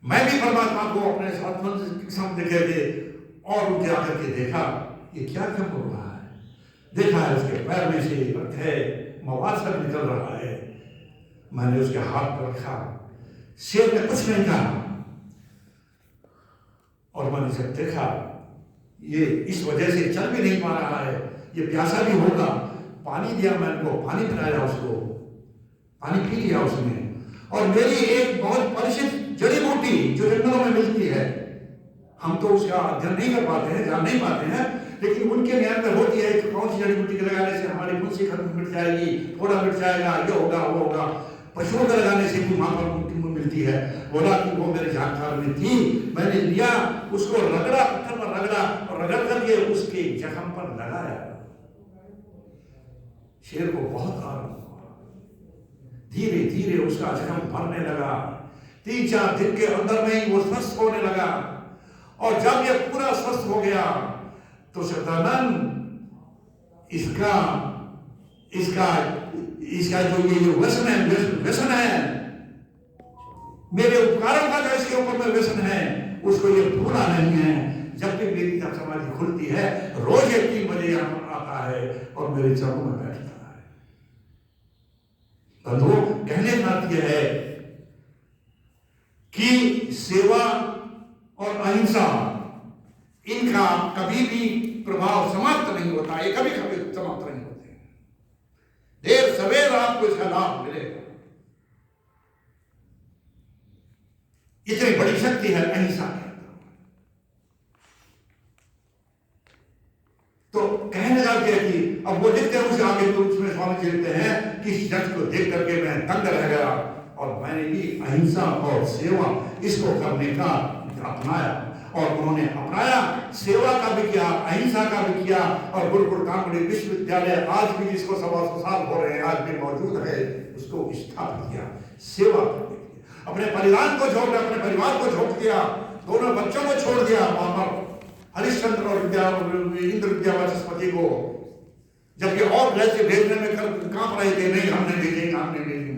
मैं भी परमात्मा को अपने सामने करके और उनके आकर के देखा, ये क्या क्या हो रहा है, देखा है उसके पैर में से रक्त है, मवाद सब निकल रहा है। मैंने उसके हाथ पर रखा, शेर ने कुछ नहीं कहा, और मैंने जब देखा ये इस वजह से चल भी नहीं पा रहा है, ये प्यासा भी होगा, पानी दिया, मैंने को पानी पिलाया, उसको पानी पी लिया उसने, और मेरी एक बहुत परिचित जड़ी बूटी जो जंगलों में मिलती है, हम तो उसका अध्ययन नहीं कर पाते हैं, जान नहीं पाते हैं, लेकिन उनके ज्ञान में होती है कि कौन सी जड़ी बूटी के लगाने से हमारी फुंसी खत्म मिट जाएगी, थोड़ा मिट जाएगा, ये होगा वो होगा। पशुओं के लगाने से भी वहां पर मिलती है। बोला कि वो मेरे जानकार में थी, मैंने लिया, उसको रगड़ा, पत्थर पर रगड़ा और रगड़ करके उसके जख्म पर लगाया। शेर को बहुत आराम हुआ, धीरे धीरे उसका जख्म भरने लगा, 3-4 दिन के अंदर में ही वो स्वस्थ होने लगा। और जब ये पूरा स्वस्थ हो गया तो श्रद्धानंद इसका इसका इसका जो ये व्यसन है, मेरे उपकारों का जो इसके ऊपर में व्यसन है, उसको ये भूला नहीं है। जब भी मेरी जब समाधि खुलती है, रोज 3 बजे यहाँ पर आता है और मेरे चरणों में बैठता है। बंधुओं, कहने का अर्थ यह है कि सेवा और अहिंसा इनका कभी भी प्रभाव समाप्त नहीं होता, ये कभी कभी समाप्त नहीं होते। देर सवेर आपको इसका लाभ मिलेगा। इतनी बड़ी शक्ति है अहिंसा के अंदर। तो कहने लगा कि अब वो लिखते हैं उसे आगे, तो उसमें स्वामी जी लिखते हैं कि इस शख्स को देख करके मैं दंग रह गया और मैंने भी अहिंसा और सेवा इसको करने का अपनाया। और उन्होंने अपनाया, सेवा का भी किया, अहिंसा का भी किया। और गुरुकुल कांगड़ी विश्वविद्यालय आज भी जिसको 125 साल हो रहे हैं, आज भी मौजूद है, उसको स्थापित किया सेवा करने के लिए। अपने परिवार को छोड़ दिया, अपने परिवार को छोड़ दिया, दोनों बच्चों को छोड़ दिया वहां पर, हरिश्चंद्र और इंद्र विद्या वाचस्पति को, जबकि और वैसे भेजने में कांप रहे थे, नहीं हमने भेजेंगे, हमने भेजेंगे।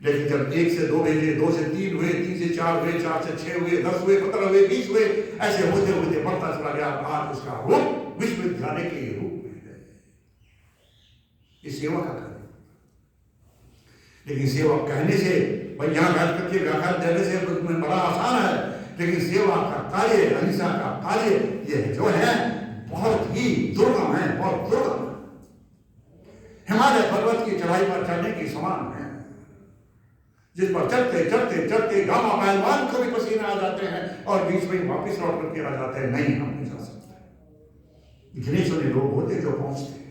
लेकिन जब 1 से 2 भेजे, 2 से 3 हुए, 3 से 4 हुए, 4 से 6 हुए, 10 हुए, 15 हुए, 20 हुए, ऐसे होते होते बढ़ता चला गया। आज उसका रूप विश्वविद्यालय के रूप में है। ये सेवा का कार्य। लेकिन सेवा कहने से, भाई यहां बैठ करके व्याख्यान देने से बड़ा आसान है, लेकिन सेवा का कार्य, अहिंसा का कार्य, ये जो है बहुत ही दुर्गम है, बहुत दुर्गम। हिमालय पर्वत की चढ़ाई पर चढ़ने की समान है, जिस पर चढ़ते चढ़ते चढ़ते गामा पहलवान को भी पसीना आ जाते हैं और बीच में वापस लौट करके आ जाते हैं, नहीं हम नहीं जा सकते। गिने चुने लोग होते जो पहुंचते हैं।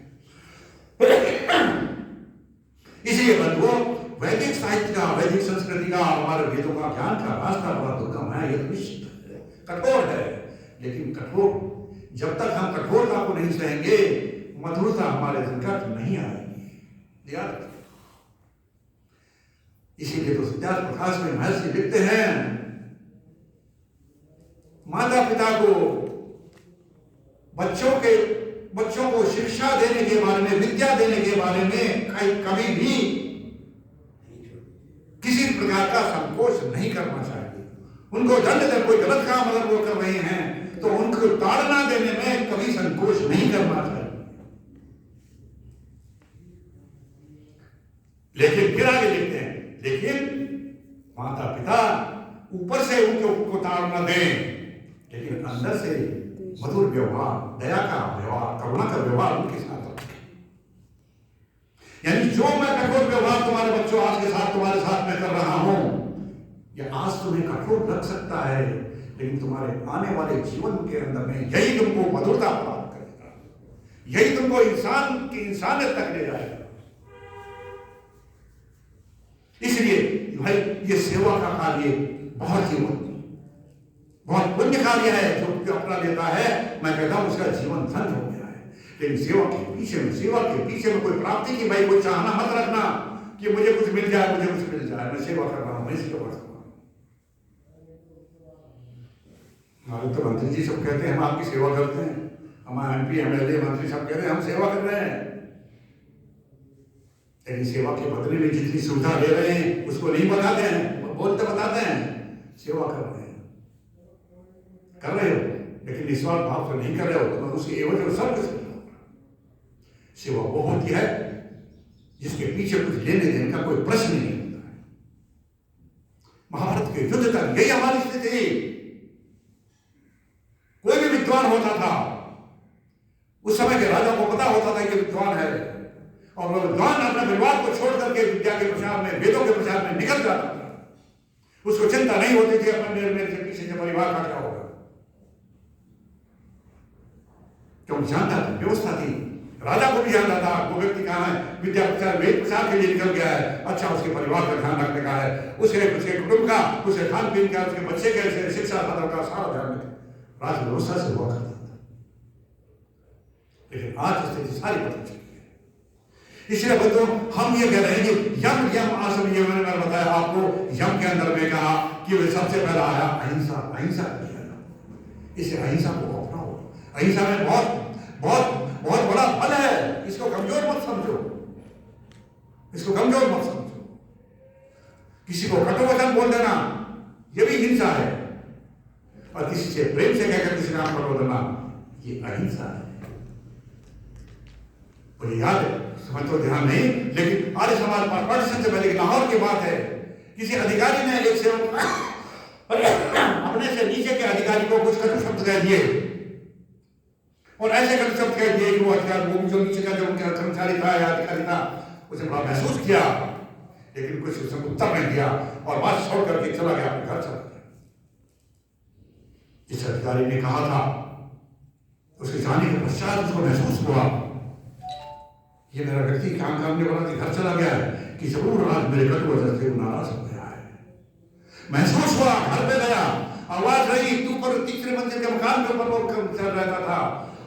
इसलिए बंधुओं, वैदिक साहित्य का, वैदिक संस्कृति का, हमारे वेदों का ज्ञान का रास्ता बड़ा दुर्गम है, यह निश्चित है, कठोर है। लेकिन कठोर, जब तक हम कठोरता को नहीं सहेंगे, मधुरता हमारे निकट नहीं आएगी। याद रखिए। इसीलिए तो सिद्धार्थ प्रकाश में महर्षि लिखते हैं, माता पिता को बच्चों को शिक्षा देने के बारे में, विद्या देने के बारे में कभी भी किसी प्रकार का संकोच नहीं करना चाहिए। उनको दंड दे, कोई गलत काम अगर वो कर रहे हैं तो उनको ताड़ना देने में कभी संकोच नहीं करना चाहिए। लेकिन फिर आगे लिखते हैं, लेकिन माता पिता ऊपर से उनको ताड़ना दें, लेकिन अंदर से मधुर व्यवहार, दया का व्यवहार, करुणा का व्यवहार उनके साथ रखें। यानी जो मैं कठोर व्यवहार तुम्हारे बच्चों आज के साथ तुम्हारे साथ में कर रहा हूं, यह आज तुम्हें कठोर लग सकता है, लेकिन तुम्हारे आने वाले जीवन के अंदर में यही तुमको मधुरता प्राप्त करेगा, यही तुमको इंसान की इंसानियत तक ले जाएगा। इसलिए भाई ये सेवा का कार्य बहुत पुण्य कार्य है। जो अपना लेता है, मैं कहता हूं उसका जीवन धन्य हो गया है। लेकिन सेवा के पीछे में कोई प्राप्ति की, भाई कोई चाहना मत रखना कि मुझे कुछ मिल जाए, मुझे कुछ मिल जाए, मैं सेवा कर रहा हूं, मैं सेवा कर रहा हूं। हमारे तो मंत्री जी सब कहते हैं हम आपकी सेवा करते हैं, हमारे MP MLA मंत्री सब कहते हैं हम सेवा कर रहे हैं, लेकिन सेवा के बदले में जितनी सुविधा ले रहे हैं उसको नहीं बताते हैं, बोलते बताते हैं सेवा कर रहे हो, लेकिन निस्वार्थ भाव से नहीं कर रहे हो तो उसकी एवज में सब कुछ। सेवा वो होती है जिसके पीछे कुछ लेने देने का कोई प्रश्न नहीं होता है। महाभारत के युद्ध तक यही हमारी स्थिति थी। कोई भी विद्वान होता था, उस समय के राजा को पता होता था कि विद्वान है, और वो विद्वान अपने परिवार को छोड़ करके विद्या के प्रचार में, वेदों के प्रचार में निकल जाता था। उसको चिंता नहीं होती थी अपने मेरे से पीछे से परिवार का क्या होगा, क्योंकि जानता था, व्यवस्था थी। राजा को भी जानता था वो व्यक्ति कहाँ है, विद्या प्रचार, वेद प्रचार के लिए निकल गया है, अच्छा उसके परिवार का ध्यान रखने का है, उसके कुटुंब का, उसके खान पीन का, उसके बच्चे के शिक्षा साधन का सारा ध्यान रखे। राज व्यवस्था से हुआ करता था। लेकिन आज स्थिति सारी बदल चुकी है। इसलिए बंधुओं, हम ये कह रहे हैं कि यम आसन, ये मैंने बताया आपको, यम के अंदर में कहा कि वे सबसे पहला आया अहिंसा किया। इसे अहिंसा को अपनाओ। अहिंसा में बहुत बड़ा फल है, इसको कमजोर मत समझो, किसी को कटुवचन बोल देना ये भी हिंसा है, और किसी से प्रेम से कहकर किसी नाम पर बोल देना ये अहिंसा है। मुझे याद है, समझ तो ध्यान नहीं, लेकिन आर्य समाज पार्टीशन से पहले लाहौर की बात है, किसी अधिकारी ने एक सेवक अपने से नीचे के अधिकारी को कुछ कटु शब्द कह दिए, और ऐसे कर शब्द कह दिए कि वो हथियार, वो भी जो नीचे का जो उनका कर्मचारी था या अधिकारी था, उसे बड़ा महसूस किया, लेकिन कुछ उसने उत्तर नहीं दिया और बात छोड़ करके चला गया, अपने घर चला गया। जिस अधिकारी ने कहा था, उसके जाने के पश्चात उसको महसूस हुआ ये मेरा व्यक्ति काम करने वाला घर चला गया है कि जरूर आज मेरे कटु वजह से नाराज हो गया है। महसूस हुआ, घर पे गया, आवाज रही, तू पर तीसरे मंजिल के मकान के ऊपर वो चल रहता था।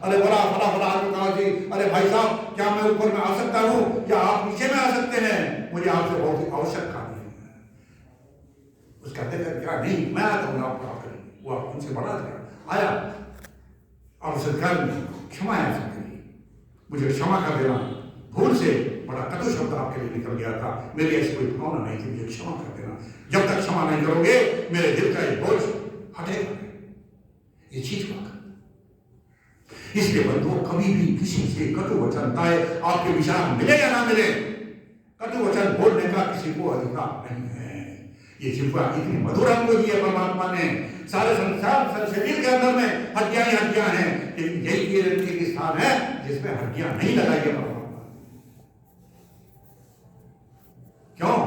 अरे बड़ा बड़ा बड़ा आदमी कहा जी, अरे भाई साहब क्या मैं ऊपर में आ सकता हूँ या आप नीचे में आ सकते हैं, मुझे आपसे बहुत ही आवश्यक काम है। उसका देखकर क्या, नहीं मैं आता हूँ, आप क्या करेंगे। वो उनसे बड़ा था, आया और सरकार ने क्षमा याचना करी, मुझे क्षमा कर देना, भूल से बड़ा कटु शब्द आपके लिए निकल गया था, मेरी ऐसी कोई भावना नहीं थी, मुझे क्षमा कर देना। जब तक क्षमा नहीं करोगे मेरे दिल का एक बोझ हटेगा, ये चीज हुआ। इसलिए बंधुओं, कभी भी किसी से कटु वचन, चाहे आपके विचार मिले या ना मिले, कटु वचन बोलने का किसी को अधिकार नहीं है। ये जिह्वा इतनी मधुर हमको दी है परमात्मा ने, सारे संसार शरीर के अंदर में हड्डियां ही हड्डियां हैं, लेकिन यही एक स्थान है जिसमें हड्डियां नहीं लगाई है परमात्मा। क्यों?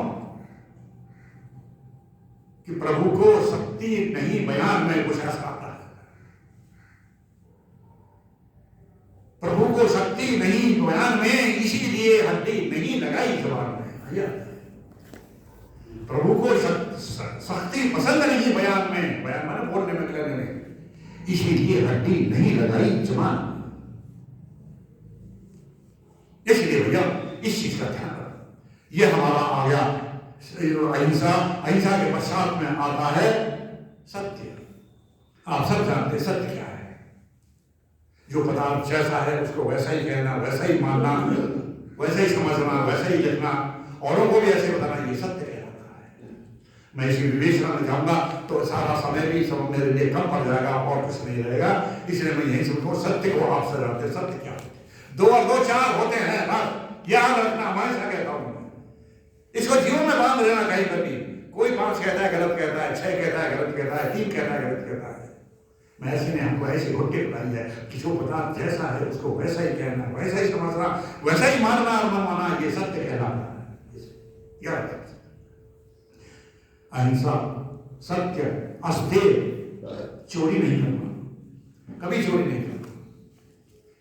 कि प्रभु को शक्ति नहीं बयान में कुछ ऐसा आता है, प्रभु को शक्ति नहीं बयान में, इसीलिए हड्डी नहीं लगाई जबान में। भैया, प्रभु को शक्ति पसंद नहीं बयान में, बयान माने बोलने में, कहने में, इसीलिए हड्डी नहीं लगाई जबान। इसलिए भैया इस चीज का ध्यान रखो। यह हमारा आ गया अहिंसा। अहिंसा के पश्चात में आता है सत्य। आप सब जानते हैं सत्य क्या है। जो पदार्थ जैसा है उसको वैसा ही कहना, वैसा ही मानना, वैसा ही समझना, वैसा ही लिखना, औरों को भी ऐसे बताना, ये सत्य कहलाता है। मैं इसी विवेचना में जाऊंगा तो सारा समय भी सब मेरे लिए कम पड़ जाएगा और कुछ नहीं रहेगा, इसलिए मैं यही समझूं सत्य को आपसे जानते। सत्य क्या होते? 2 और 2 4 होते हैं, बस याद रखना। हमेशा कहता हूं, इसको जीवन में बांध लेना कहीं पर भी। कोई 5 कहता है गलत कहता है, 6 कहता है गलत कहता है, 3 कहता है गलत कहता है। महर्षि ने हमको ऐसी घुट्टी बताई है कि जो पदार्थ जैसा है उसको वैसा ही कहना, वैसा ही समझना, वैसा ही मानना और मन माना, ये सत्य कहलाता है। याद रखना, अहिंसा, सत्य, अस्तेय, चोरी नहीं करना, कभी चोरी नहीं करना।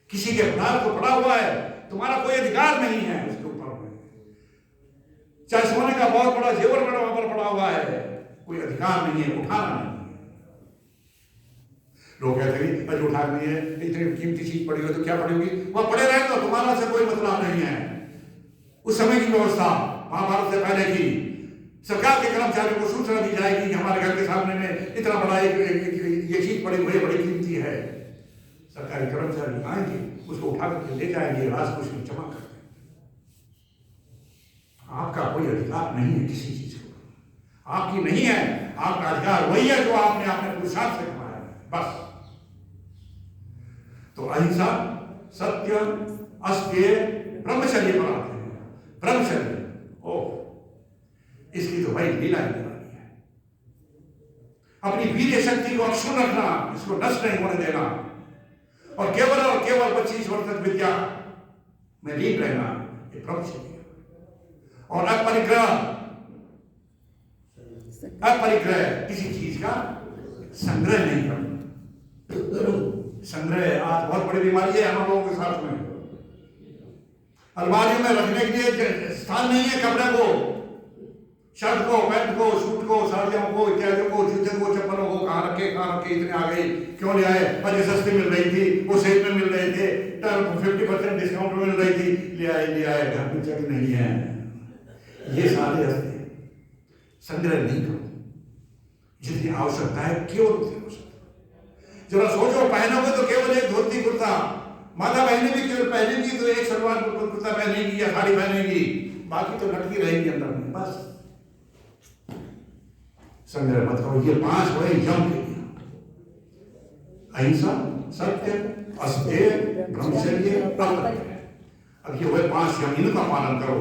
किसी के पदार्थ को पड़ा हुआ है, तुम्हारा कोई अधिकार नहीं है उसके ऊपर में। चाहे सोने का बहुत बड़ा जेवर बड़ा वहां पर पड़ा हुआ है, कोई अधिकार नहीं है, उठाना नहीं है। लोग कहते हैं अरे उठा नहीं है, इतनी कीमती चीज पड़ी हो तो क्या पड़ी होगी, वहां पड़े रहे तो तुम्हारा से कोई मतलब नहीं है। उस समय की व्यवस्था महाभारत से पहले की, सरकार के कर्मचारियों को सूचना दी जाएगी कि हमारे घर के सामने में इतना बड़ा ये चीज पड़ी हुई बड़ी कीमती है। सरकारी कर्मचारी आएंगे, उसको उठा करके ले जाएंगे, राजकोष में जमा कर देंगे। आपका कोई अधिकार नहीं है किसी चीज को, आपकी नहीं है। आपका अधिकार वही है जो आपने अपने पुरुषार्थ से कमाया है, बस। तो अहिंसा, सत्य, अस्तेय, ब्रह्मचर्य पर आते हैं। ब्रह्मचर्य, ओह, इसकी तो भाई लीला ही निभानी है। अपनी वीर्य शक्ति को अक्षुण्ण रखना, इसको नष्ट नहीं होने देना, और केवल 25 वर्ष तक विद्या में लीन रहना, ये ब्रह्मचर्य। और अपरिग्रह, किसी चीज का संग्रह नहीं करना। संग्रह आज बहुत बड़ी बीमारी है हम लोगों के साथ में। अलमारियों में रखने के लिए स्थान नहीं है कपड़े को, शर्ट को, पैंट को, सूट को, साड़ियों को, इत्यादि को, जूते को, चप्पलों को, कहाँ रखे इतने आ गई, क्यों ले आए? अरे सस्ती मिल रही थी, वो सेल में मिल रहे थे, 50% डिस्काउंट में मिल रही थी, ले आए, घर में जगह नहीं है। ये सारे हस्ते संग्रह नहीं करो, जितनी आवश्यकता है केवल उतनी आवश्यकता। जरा सोचो, पहनोगे तो केवल एक धोती कुर्ता, माता बहने भी केवल पहनेगी तो एक सलवार कुर्ता पहनेगी या साड़ी पहनेगी, बाकी तो लटकी रहेगी अंदर में, बस। संग्रह मत करो। ये 5 हुए यम के लिए, अहिंसा, सत्य, अस्तेय, ब्रह्मचर्य, अपरिग्रह। अब ये हुए 5 यम, इनका पालन करो।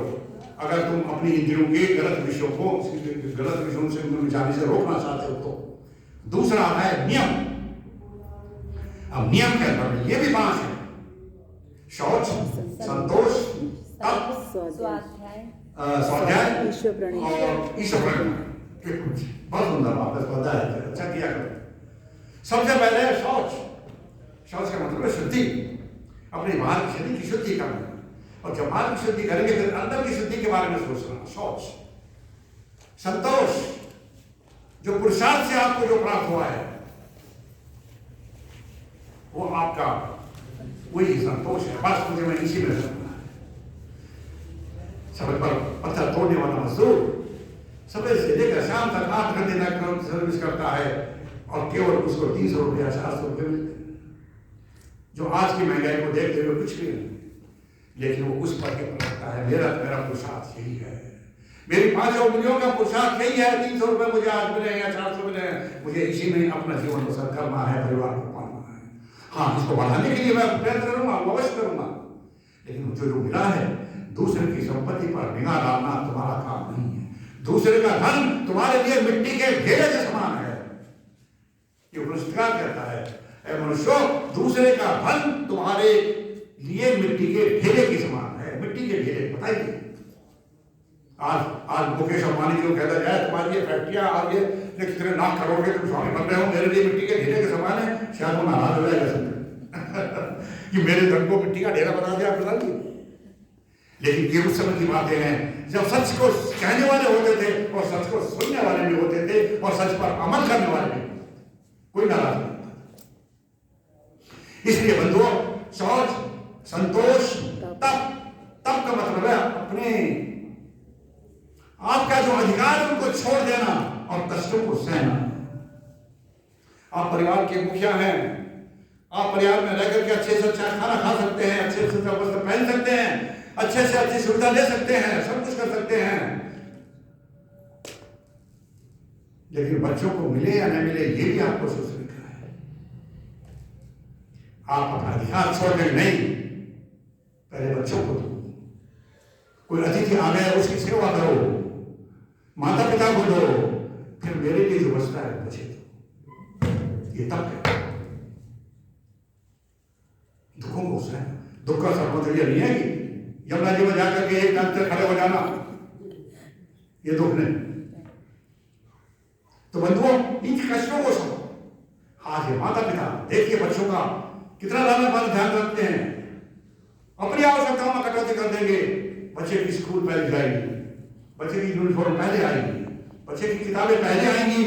अगर तुम अपनी इंद्रियों के गलत विषयों से जाने से रोकना चाहते हो तो। दूसरा आता है नियम। अब नियम के अंदर में ये भी 5 है: शौच, संतोष, तप, स्वाध्याय, स्वाध्याय ईश्वर प्रणिधान और ईश्वर प्रणिधान। बहुत सुंदर बात है, स्वाध्याय अच्छा किया करो। सबसे पहले शौच। शौच का मतलब है शुद्धि, अपने बाहर की शरीर की शुद्धि करना, और जब बाहर की शुद्धि करेंगे फिर अंदर की शुद्धि के बारे में सोचना, शौच। संतोष, जो पुरुषार्थ से आपको जो प्राप्त हुआ है वो आपका वही संतोष है, बस मुझे मैं इसी में रहना है। सड़क पर पत्थर तोड़ने वाला मजदूर सुबह से लेकर शाम तक 8 घंटे तक सर्विस करता है और केवल उसको 300 रुपया 400 रुपये मिलते हैं, जो आज की महंगाई को देखते हुए कुछ भी नहीं, लेकिन वो उस पर लगता है मेरा पुरुषार्थ यही है, मेरी 5 उंगलियों का पुरुषार्थ यही है, 300 रुपये मुझे आज मिले या 400 मिले, मुझे इसी में अपना जीवन बसर करना है, परिवार को पालना है। हाँ, इसको बढ़ाने के लिए मैं प्रयत्न करूंगा, अवश्य करूंगा, लेकिन जो मिला है, दूसरे की संपत्ति पर निगाह डालना तुम्हारा काम नहीं है। दूसरे का धन तुम्हारे लिए मिट्टी के ढेरे के समान है। ये पुरस्कार कहता है, ऐ मनुष्यों, दूसरे का धन तुम्हारे लिए मिट्टी के ढेरे के समान है। मिट्टी के ढेरे बताइए, आज मुकेश अंबानी को कहता जाए तुम्हारी ये फैक्ट्रियां आज ये कितने लाख करोड़ के तुम स्वामी बन रहे हो, मेरे लिए मिट्टी के ढेरे के समान है, शायद वो नाराज हो जाएगा समझे कि मेरे धन को मिट्टी का ढेरा बना दिया प्रधान। लेकिन ये उस समय की बातें हैं जब सच को कहने वाले होते थे और सच को सुनने वाले भी होते थे और सच पर अमल करने वाले भी, कोई नाराज नहीं था। इसलिए बंधुओं, शौच, संतोष, तप का मतलब है अपने आपका जो अधिकार है उनको छोड़ देना और कष्टों को सहना। आप परिवार के मुखिया हैं, आप परिवार में रहकर के अच्छे से अच्छा खाना खा सकते हैं, अच्छे से अच्छा वस्त्र पहन सकते हैं, अच्छे से अच्छी सुविधा ले सकते हैं, सब कुछ कर सकते हैं, लेकिन बच्चों को मिले या न मिले ये भी आपको सोचने का है। आप अपना अधिकार छोड़ दें नहीं, पहले बच्चों को दो। कोई अतिथि आ गया उसकी सेवा करो, माता पिता को दो, फिर मेरे लिए जो बचता है मुझे दो। ये तब है दुखों को सहना। दुख का सर्वोच्च नहीं है कि यमुना जी में जाकर के एक डांस खड़े हो जाना, ये दुख नहीं। तो बंधुओं, इन कष्टों को समझो। आज ये माता पिता देखिए बच्चों का कितना लालन पालन ध्यान रखते हैं, अपनी आवश्यकताओं में कटौती कर देंगे। बच्चे की स्कूल पहले जाएगी, बच्चे की यूनिफॉर्म पहले आएगी, बच्चे की किताबें पहले आएंगी।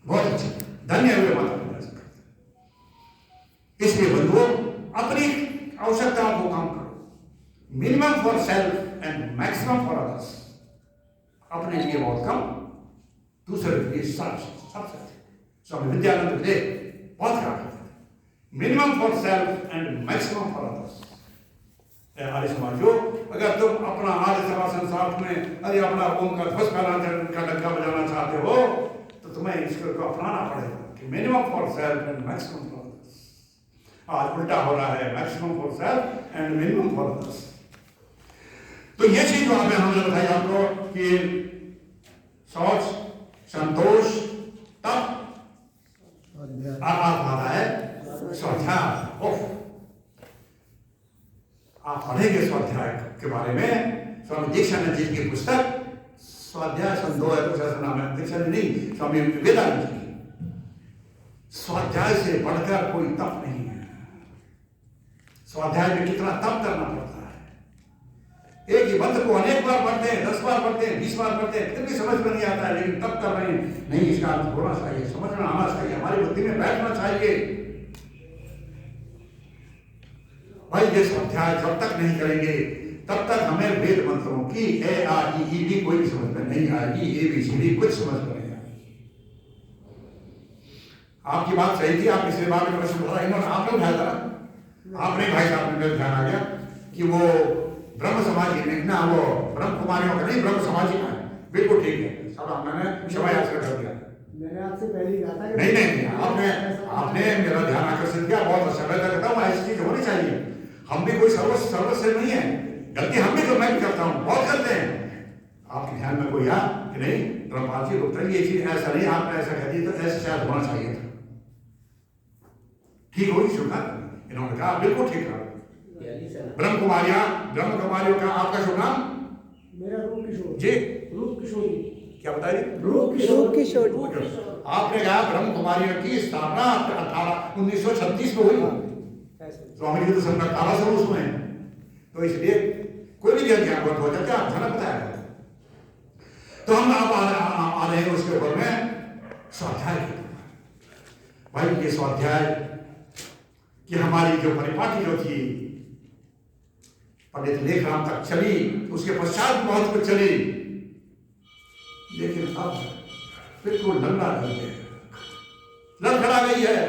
बहुत अच्छे, धन्य हुए माता पिता। इसलिए बंधुओं, अपनी आवश्यकताओं को कम करो, minimum for self and maximum for others. अपने लिए बहुत कम, दूसरे के लिए सबसे। स्वामी विद्यानंद विवेक बहुत क्या कहते हैं, minimum for self and maximum for others. हमारे समाजों, अगर तुम अपना आर्य समासन साथ में अरे अपना ओम का ध्वज का डंका बजाना चाहते हो तो तुम्हें ईश्वर को अपनाना पड़ेगा कि minimum for self and maximum for others. आज उल्टा हो रहा है, maximum for self and minimum for others. तो ये चीज जो हमने बताई आपको कि शौच, संतोष, तप, आता है स्वाध्याय। आप पढ़ेंगे स्वाध्याय के बारे में, स्वामी दीक्षानंद जी की पुस्तक स्वाध्याय संधो है, कुछ ऐसा नाम है, दीक्षानंद नहीं, स्वामी विवेकानंद जी। स्वाध्याय से बढ़कर कोई तप नहीं है। स्वाध्याय में कितना तप करना पड़ता है। एक ही मंत्र को अनेक बार पढ़ते हैं, 10 बार पढ़ते हैं, 20 बार पढ़ते हैं, फिर भी समझ में नहीं आता है, लेकिन तप कर रहे हैं। नहीं, इसका अर्थ होना चाहिए, समझ में आना चाहिए, हमारी बुद्धि में बैठना चाहिए। भाई ये स्वाध्याय जब तक नहीं करेंगे तब तक हमें वेद मंत्रों की A-R-E-E-D कोई भी समझ में नहीं आएगी, ABCD कुछ समझ में नहीं आएगी। आपकी बात सही थी, आप इसके बारे में प्रश्न उठाया, इन्होंने आपने उठाया था, आपने भाई साहब ने ध्यान आ गया कि वो ब्रह्म समाजी नहीं ना, वो ब्रह्म कुमारियों का नहीं, ब्रह्म समाजी का है। बिल्कुल ठीक है, सब हमने क्षमा याचना कर दिया। मैंने आपसे पहले कहा था नहीं, आपने मेरा ध्यान आकर्षित किया, बहुत अच्छा। मैं कहता हूँ ऐसी चीज होनी चाहिए। हम भी कोई सर्वश्रेष्ठ नहीं है, गलती हम भी, मैं भी करता हूँ, बहुत करते हैं। आपके ध्यान में कोई आ कि नहीं ब्रह्माजी गुप्ता ये चीज ऐसा नहीं, आपने ऐसा कह दिया तो ऐसा शायद होना चाहिए था। ठीक होगी शुभ नाम? इन्होंने कहा बिल्कुल ठीक कहा। ब्रह्म कुमारियों का आपका शुभ नाम? मेरा रूप किशोर जी रूप किशोरी क्या बता रही? रूप किशोर आपने कहा ब्रह्म कुमारियों की स्थापना 1936 में हुई। स्वामी जी तो सबका 1800 उसमें है, तो इसलिए कोई भी ज्ञान हो जाता है, आप धन बताया। तो हम आप आ रहे हैं उसके ऊपर में स्वाध्याय के भाई। ये स्वाध्याय कि हमारी जो परिपाटी जो थी पंडित लेखराम तक चली, उसके पश्चात बहुत कुछ चली, लेकिन अब बिल्कुल लंगड़ा गई है, लड़खड़ा गई है।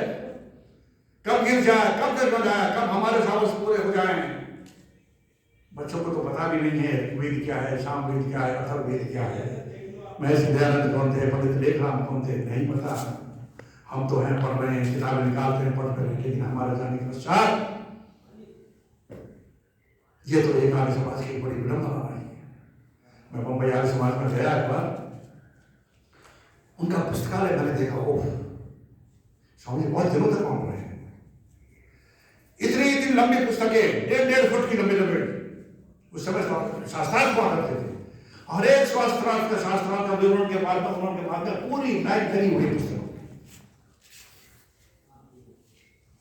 कब गिर जाए, कब गिर जाए, कब हमारे साहस पूरे हो जाएं। बच्चों को तो पता भी नहीं है वेद क्या है, साम वेद क्या है, अथर्ववेद क्या है, महर्षि दयानंद कौन थे, पंडित लेखराम कौन थे, नहीं पता। हम तो हैं पढ़ रहे हैं, किताबें निकालते हैं, पढ़ते हैं, लेकिन हमारे जाने के पश्चात ये तो एक आर्य समाज की बड़ी विडंबना रही है। मैं बम्बई आर्य समाज में गया एक बार, उनका पुस्तकालय मैंने देखा, हो स्वामी बहुत दिनों तक वहां पढ़े, इतनी लंबी पुस्तकें, 1.5 फुट की लंबी लंबी, उस समय शास्त्रार्थ हुआ करते थे, हर एक शास्त्रार्थ का विवरण के बाद में पूरी नाइट करी हुई पुस्तक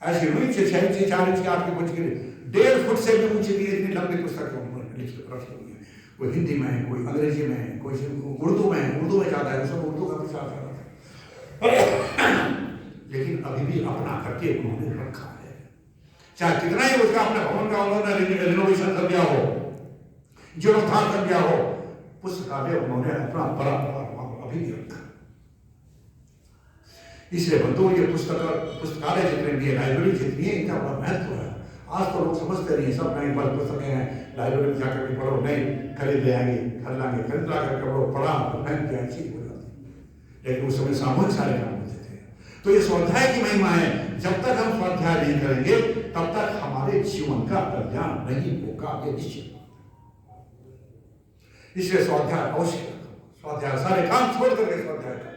ऐसी हुई 6 इंच 4 इंच 8 इंच की, 1.5 फुट से भी ऊंची थी, इतनी लंबी पुस्तक उन्होंने रखी हुई है। कोई हिंदी में है, कोई अंग्रेजी में है, कोई उर्दू में ज्यादा है, उसमें उर्दू का प्रचार कर रहा था, लेकिन अभी भी अपना करके उन्होंने रखा है। चाहे कितना ही उसका अपने भवन का उन्होंने रिनोवेशन कर दिया हो, जीर्णोद्धार कर दिया हो, पुस्तकालय उन्होंने अपना परंपरा अभी भी रखा। इसलिए बंधु ये पुस्तकालय जितने भी है, लाइब्रेरी जितनी है, इनका बड़ा महत्व है। आज तो लोग समझते नहीं, सब नई बल पुस्तकें हैं, लाइब्रेरी में जाकर भी पढ़ो, नहीं खरीद ले आएंगे, खरीद ला करके पढ़ो, पढ़ा महत्व चीज हो जाती है, लेकिन उस समय सामूहिक सारे काम होते थे। तो ये स्वाध्याय की महिमा है। जब तक हम स्वाध्याय नहीं करेंगे तब तक हमारे जीवन का कल्याण नहीं होगा, ये निश्चित। इसलिए स्वाध्याय अवश्य, स्वाध्याय सारे काम छोड़ करके स्वाध्याय करो,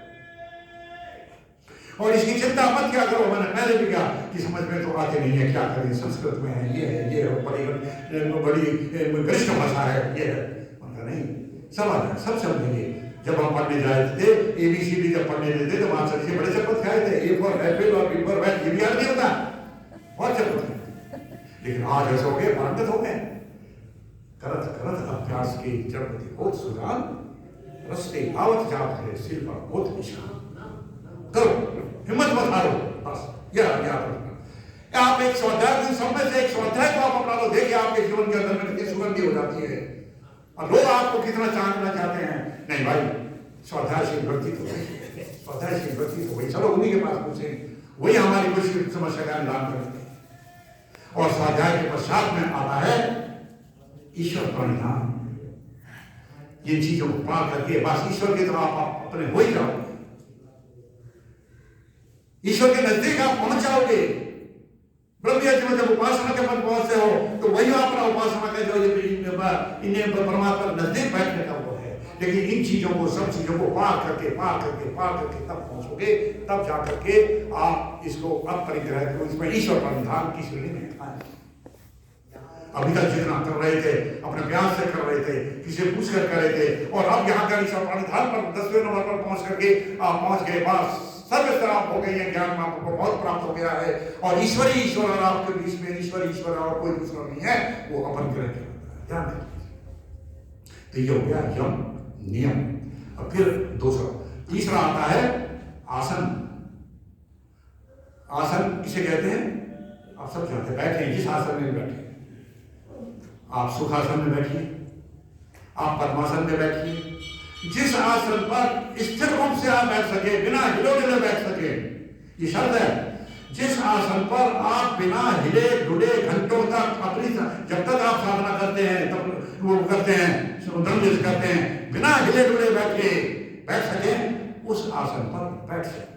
और इसकी चिंता मत क्या करो। मैंने पहले भी कहा कि समझ में तो आते नहीं है, क्या करें, संस्कृत में है, ये है, बड़ी गरिष्ठ भाषा है, ये है। उनका नहीं, सब आता है, सब समझेंगे। जब हम पढ़ने जाए थे, ABCD जब पढ़ने देते तो वहां से बड़े शपथ खाए थे, A फॉर एप्पल और B फॉर बैट, ये भी याद नहीं होता, बहुत शपथ खाए। लेकिन आज ऐसे हो गए, पारंगत हो गए। करत करत अभ्यास की जड़पति होत सुजान, रस्ते आवत जात है सिर पर होत निशान। करो, हिम्मत मत हारो, बस यह याद रखना। आप एक स्वाध्याय, सब में से एक स्वाध्याय को आप अपना लो, देखिए आपके जीवन के अंदर में कितनी सुगंधी हो जाती है, और लोग आपको कितना जानना चाहते हैं। नहीं भाई, स्वाध्यायशील व्यक्ति तो वही, स्वाध्यायशील व्यक्ति तो वही, चलो उन्हीं के पास पूछे, वही हमारी कुछ समस्या का निदान करेंगे। और स्वाध्याय के पश्चात में आता है ईश्वर प्रणिधान। ये चीजों को पा करके बस ईश्वर की तरफ आप अपने हो ही जाओगे, ईश्वर के नजदीक आप पहुंच जाओगे। ब्रह्मयज्ञ में जब उपासना के मन पहुंचते हो तो वही अपना उपासना का जो इन्हें परमात्मा नजदीक बैठने का वो है। लेकिन इन चीजों को, सब चीजों को पार करके तब पहुंचोगे, तब जाकर के आप इसको अपरिग्रह को, इसमें ईश्वर प्रणिधान की श्रेणी में आए। अभी तक जितना कर रहे थे अपने प्रयास से कर रहे थे, किसी पूछ कर रहे थे, और अब यहाँ का ईश्वर प्रणिधान पर 10वें नंबर पर पहुंच करके आप पहुंच गए, बस सर्व तरफ हो गई है, ज्ञान आपको बहुत प्राप्त हो गया है, और ईश्वर और आपके बीच में ईश्वर और कोई दूसरा नहीं है, वो अपन ग्रह के ध्यान रखिए। तो ये हो गया यम नियम। और फिर तीसरा आता है आसन। आसन किसे कहते हैं आप सब जानते हैं। बैठे, जिस आसन में बैठे, आप सुखासन में बैठिए, आप पद्मासन में बैठिए, जिस आसन पर स्थिर रूप से आप बैठ सके, बिना हिले डुले बैठ सके, ये शर्त है। जिस आसन पर आप बिना हिले डुले घंटों तक अपनी, जब तक आप साधना करते हैं तब वो करते हैं, ब्रह्मचर्य करते हैं, बिना हिले डुले बैठ सके, उस आसन पर बैठ सके।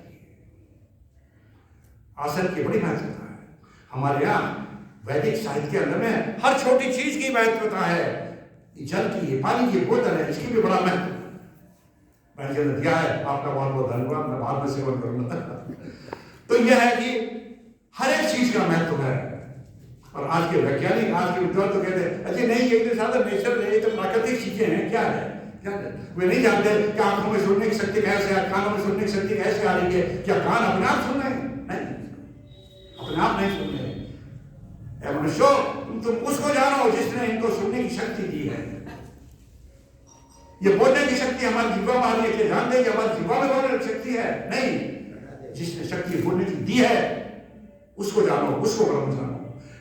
आसन की बड़ी महत्वता है। हमारे यहाँ वैदिक साहित्य के अंदर में हर छोटी चीज की महत्वता है। जल की, पानी की बोतल है, इसकी भी बड़ा महत्व मैंने दिया है। आपका बहुत बहुत धन्यवाद, मैं बाद में सेवन करूंगा। तो यह है कि हर एक चीज का महत्व है। और आज के वैज्ञानिक, आज के विद्वान तो कहते हैं अजय नहीं, ये तो सारा नेचर है, ये तो प्राकृतिक चीजें हैं। क्या है? वे नहीं जानते कि आंखों में सुनने की शक्ति कैसे है, कानों में सुनने की शक्ति कैसे आ रही है। क्या कान अपने आप सुन रहे हैं? नहीं, अपने आप नहीं सुन रहे। मनुष्यों, तुम उसको जानो जिसने इनको सुनने की शक्ति दी है। ये बोलने की शक्ति हमारी जीवा में आ रही है, जानते हैं कि हमारी जीवा में बोलने की शक्ति है? नहीं, जिसने शक्ति बोलने की दी है उसको जानो, उसको ब्रह्म जानो।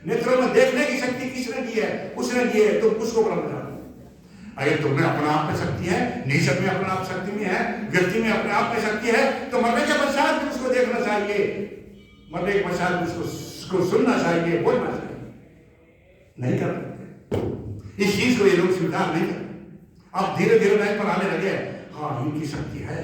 नेत्रों में देखने की शक्ति किसने दी है? उसने दी है, तुम उसको ब्रह्म जानो। अगर तुम्हें अपने आप में शक्ति है, नेचर में अपने आप शक्ति में है, व्यक्ति में अपने आप में शक्ति है, तो मरने के पश्चात भी उसको देखना चाहिए, मरने के पश्चात भी उसको सुनना चाहिए, बोलना चाहिए। नहीं करते इस चीज को, ये लोग स्वीकार नहीं करते। अब धीरे धीरे लाइन पर आने लगे, हाँ इनकी शक्ति है,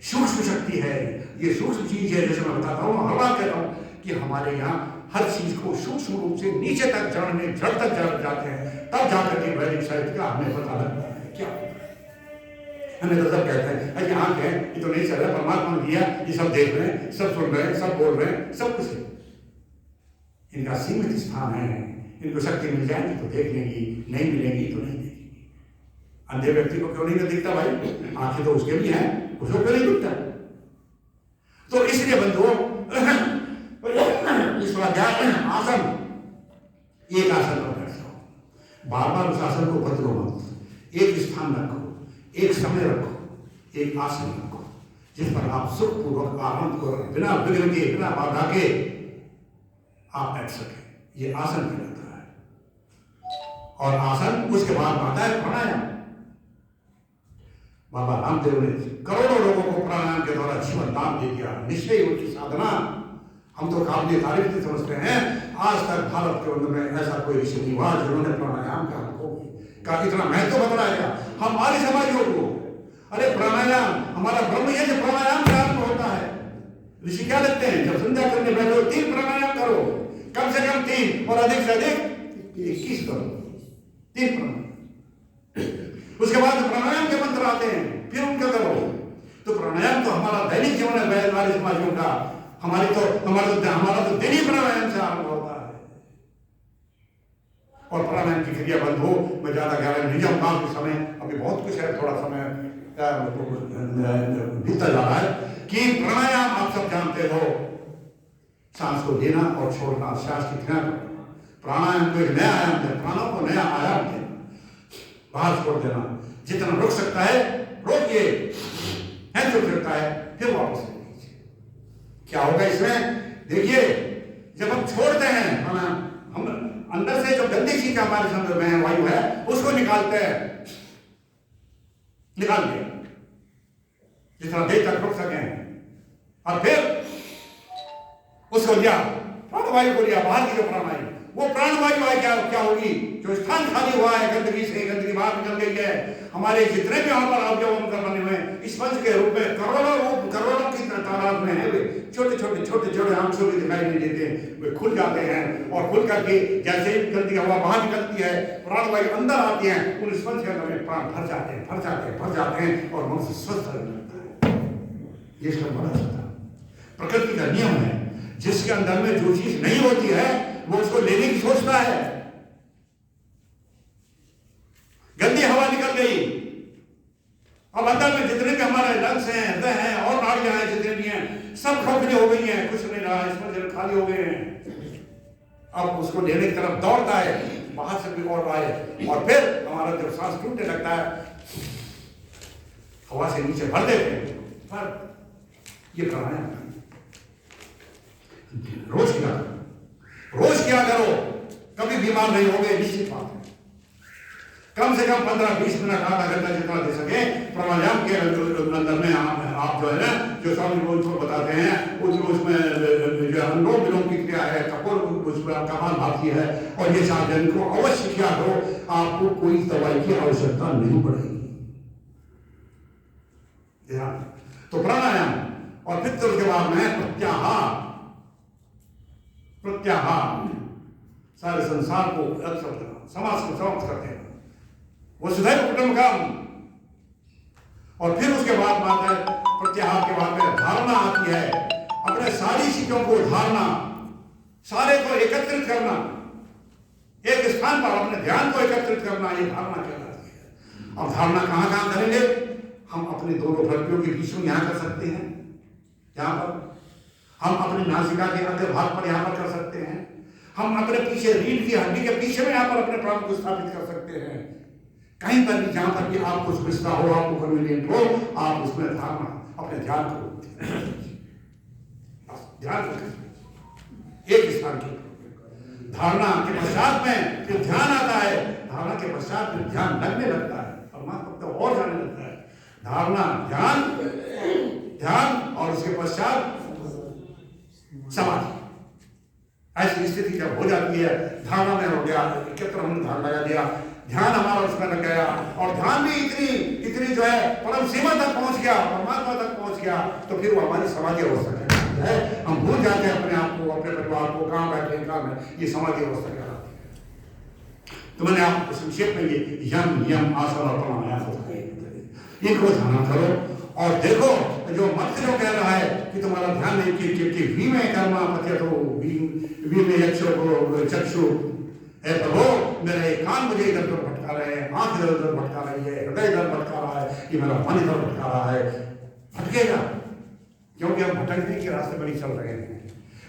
सूक्ष्म शक्ति है, ये सूक्ष्म चीज है। जैसे मैं बताता हूँ, हर बात कहता हूँ कि हमारे यहाँ हर चीज को सूक्ष्म रूप से नीचे तक जड़ तक जाते हैं, तब जाकर के वैदिक साहित्य का हमें पता लगता है क्या। हमें तो सब कहते हैं अरे आंख है, ये तो नहीं चल रहा, परमात्मा ने दिया, ये सब देख रहे हैं, सब सुन रहे हैं, सब बोल रहे हैं, सब कुछ है। इनका सीमित स्थान है, इनको शक्ति मिल जाएगी तो देख लेंगी, नहीं मिलेंगी तो नहीं देखेंगी। अंधे व्यक्ति को क्यों नहीं दिखता भाई? आंखें तो उसके भी हैं, उसको क्यों नहीं दिखता? तो इसलिए बंधुओं, इस आसन, एक आसन पर बैठ जाओ, बार बार उस आसन को बदलो मत। एक स्थान रखो, एक समय रखो, एक आसन रखो जिस पर आप सुखपूर्वक आराम करो, बिना विघ्न के, बिना बाधा के आप बैठ सके। ये आसन कहलाता है। और आसन, उसके बाद आता है प्राणायाम। बाबा रामदेव ने करोड़ों लोगों को प्राणायाम के द्वारा जीवन दान दे दिया। निश्चय उनकी साधना हम तो काबिल तारीफ नहीं समझते हैं। आज तक भारत के अंदर में ऐसा कोई ऋषि नहीं हुआ जिन्होंने प्राणायाम का इतना महत्व बताया हमारे समाजों को। अरे प्राणायाम, हमारा ब्रह्म ये जो प्राणायाम का अर्थ होता है। ऋषि क्या लिखते हैं? जब संध्या करने बैठो 3 प्राणायाम करो, कम से कम 3 और अधिक से अधिक 21 करो, 3 प्राणायाम। उसके बाद प्राणायाम के मंत्र आते हैं, फिर उनका करो। तो प्राणायाम तो हमारा दैनिक जीवन है हमारे समाजों का। हमारा तो दैनिक प्राणायाम से आरंभ होता है। और प्राणायाम की क्रिया बंद हो, मैं ज्यादा गहरा नहीं जाऊंगा के समय, अभी बहुत कुछ है, थोड़ा समय बीतता जा रहा है कि प्राणायाम आप सब जानते हो, सांस को लेना और छोड़ना, सांस की क्रिया। प्राणायाम को एक नया आयाम देना, प्राणों को नया आयाम देना, बाहर छोड़ देना। जितना रुक सकता है रोकिए, है रुक सकता है फिर वापस लीजिए। क्या होगा इसमें? देखिए, जब हम छोड़ते हैं प्राणायाम, हम अंदर से जो गंदी चीज हमारे संदर्भ में वायु है उसको निकालते हैं, निकाल दिया जितना देर तक रुक सके, और फिर उसको लिया, प्राणवायु को लिया, बाहर की जो प्राणवायु, वो प्राणवायु है क्या होगी? जो स्थान खाली हुआ है गंदगी से, गंदगी बाहर निकल गई है। हमारे जितने भी वहां पर अवयव बने हुए स्पंज के रूप में करोड़ों की तादाद में है, वे छोटे छोटे आंसू भी दिखाई नहीं देते, वे खुल जाते हैं। और खुल करके जैसे ही गंदी हवा बाहर निकलती है, प्राणवायु अंदर आती है, उन स्पंज के अंदर में प्राण भर जाते हैं और मनुष्य स्वस्थ रहने लगता है। ये इसका बड़ा सत्य प्रकृति का नियम है। जिसके अंदर में जो चीज नहीं होती है वो उसको लेने की सोचता है। गंदी हवा निकल गई, अब अंदर में जितने भी हमारे लंग्स हैं, हृदय हैं और नाड़ियां हैं, जितने भी हैं, सब खोखली हो गई हैं, कुछ नहीं रहा, इसमें खाली हो गए हैं। अब उसको लेने की तरफ दौड़ता है, बाहर से भी और रहा है, और फिर हमारा जब सांस टूटने लगता है, हवा से नीचे भर देते हैं। पर ये प्राणायाम रोज किया करो, कभी बीमार नहीं होगे, निश्चित बात है। कम से कम 15-20 मिनट, आधा घंटा जितना दे सके प्राणायाम के अंदर में आप जो है ना, जो स्वामी रोज बताते हैं, उसमें जो अनुलोम विलोम की क्रिया है, कपालभाति है, और ये 4 दिन को अवश्य किया करो, आपको कोई दवाई की आवश्यकता नहीं पड़ेगी। तो प्राणायाम, और फिर तो उसके बाद में प्रत्याहार, सारे संसार को समाज को समाप्त करते हैं, वो सुधैव कुटुंबकम। और फिर उसके बाद बात है, प्रत्याहार के बाद में धारणा आती है, अपने सारी चीजों को धारणा, सारे को एकत्रित करना, एक स्थान पर अपने ध्यान को एकत्रित करना, ये धारणा कहलाती है। अब धारणा कहाँ कहाँ करेंगे? हम अपने दोनों भ्रतियों के बीच में यहाँ कर सकते हैं, यहाँ पर हम अपनी नासिका के अग्र भाग पर यहाँ पर कर सकते हैं, हम अपने पीछे रीढ़ की हड्डी के पीछे में यहाँ पर अपने प्राण को स्थापित कर सकते हैं। कहीं पर भी जहां पर भी आपको सुविधा हो, आपको कन्वीनियंट हो, आप उसमें धारणा अपने ध्यान को एक स्थान की धारणा के पश्चात में फिर ध्यान आता है, धारणा के पश्चात में ध्यान लगने लगता है, परमात्मा तो और जाने लगता है। धारणा, ध्यान, ध्यान और उसके पश्चात समाधि। ऐसी स्थिति जब हो जाती है, धारणा में हो गया, एकत्र हमने ध्यान लगा दिया, ध्यान हमारा उसमें लग गया और ध्यान भी इतनी जो है परम सीमा तक पहुंच गया, परमात्मा तक पहुंच गया, तो फिर वो हमारी समाधि अवस्था है। हम भूल जाते हैं अपने आप को, अपने परिवार को, कहाँ बैठे कहाँ में, ये समाधि अवस्था कहलाती है। तो मैंने आपको संक्षेप में ये यम, नियम, आसन और प्राणायाम बताया, इनको ध्यान करो और देखो जो मत जो कह रहा है कि तुम्हारा ध्यान नहीं कि वी में कर्मा पत्य तो वी में चक्षु है प्रभु, मेरे कान मुझे इधर उधर भटका रहे हैं, आंख इधर उधर भटका रही है, हृदय इधर भटका रहा है, कि मेरा मन इधर भटका रहा है। भटकेगा क्योंकि हम भटकने के रास्ते पर ही चल रहे हैं।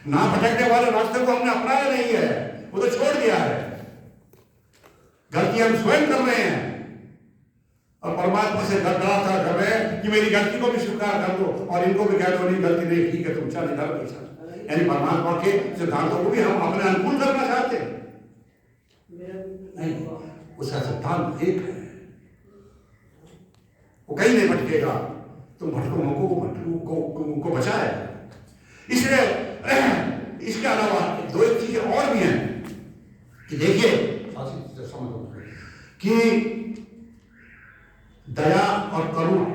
ना भटकने वाले रास्ते को हमने अपनाया नहीं है, वो तो छोड़ दिया है। गलती हम स्वयं कर रहे हैं और परमात्मा से डराता कर रहे हैं कि मेरी गलती को भी स्वीकार कर दो और इनको भी कह दो नहीं गलती नहीं, ठीक है तुम चल इधर नहीं चल। यानी परमात्मा के सिद्धांतों को भी हम अपने अनुकूल करना चाहते हैं। नहीं, उसका सिद्धांत एक है, वो कहीं नहीं भटकेगा, तुम भटको को बचाए। इसलिए इसके अलावा दो एक चीजें और भी हैं कि देखिए कि दया और करुणा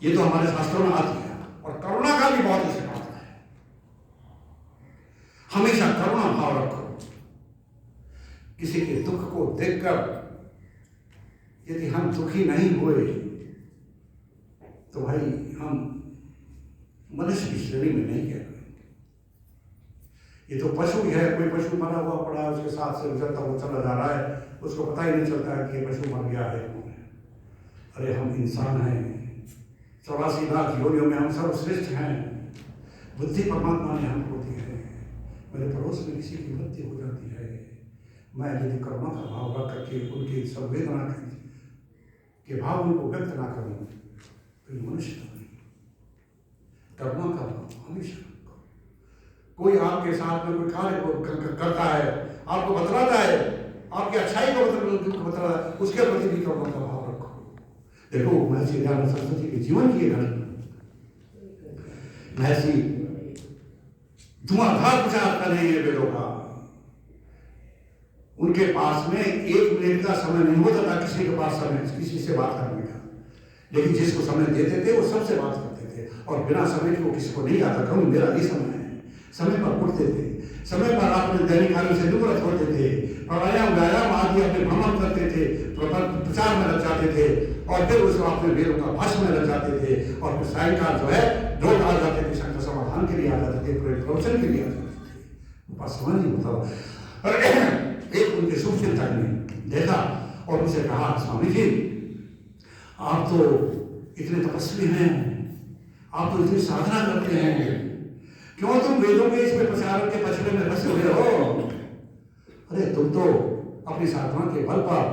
ये तो हमारे शास्त्रों में आती है और करुणा का भी बहुत ही सिद्धांत है। हमेशा करुणा भाव रखो। किसी के दुख को देखकर यदि हम दुखी नहीं हुए तो भाई हम मनुष्य की श्रेणी में नहीं कह रहे। ये तो पशु ही है, कोई पशु मरा हुआ पड़ा है, उसके साथ से गुजरता हुआ चला जा रहा है, उसको पता ही नहीं चलता है कि ये पशु मर गया है। अरे हम इंसान हैं, 84 लाख योनियों में हम सब श्रेष्ठ हैं। बुद्धि परमात्मा ने हमको दी है। मेरे पड़ोस में किसी की मृत्यु हो जाती है, मैं यदि करुणा का भाव रख करके उनकी संवेदना के भाव उनको व्यक्त ना करूं तो मनुष्य नहीं। करुणा का भाव हमेशा। कोई आपके साथ में कोई कार्य करता है, आपको बतलाता है, आपकी अच्छाई को बतला है, उसके प्रति भी करुणा का भाव रखो। देखो महर्षि दयानंद सरस्वती के जीवन की घटना, महर्षि धुआंधार प्रचार कर रहे हैं वेदों का। उनके पास में 1 मिनट का समय नहीं होता था किसी के पास समय किसी से बात करने का, लेकिन जिसको समय देते थे वो सबसे बात करते थे और बिना समय को किसी को नहीं आता कहूँ मेरा ये समय है। समय पर उठते थे, समय पर अपने दैनिक कार्यों से निवृत्त होते थे, प्राणायाम व्यायाम आदि अपने भ्रमण करते थे, प्रचार में लग जाते थे और फिर उसको अपने वेदों का भाषण में लग जाते थे और फिर सायंकाल जो है लोग आ जाते थे, शंकर समाधान के लिए आ जाते थे, प्रवचन के लिए आ जाते थे। पास समय नहीं होता। और एक उनके शुभ चिंतक ने देखा और उनसे कहा स्वामी जी आप तो इतने तपस्वी हैं, आप तो इतनी साधना करते हैं, क्यों तुम वेदों के इसमें प्रचार के पछड़े में फंसे हुए हो? अरे तुम तो अपनी साधना के बल पर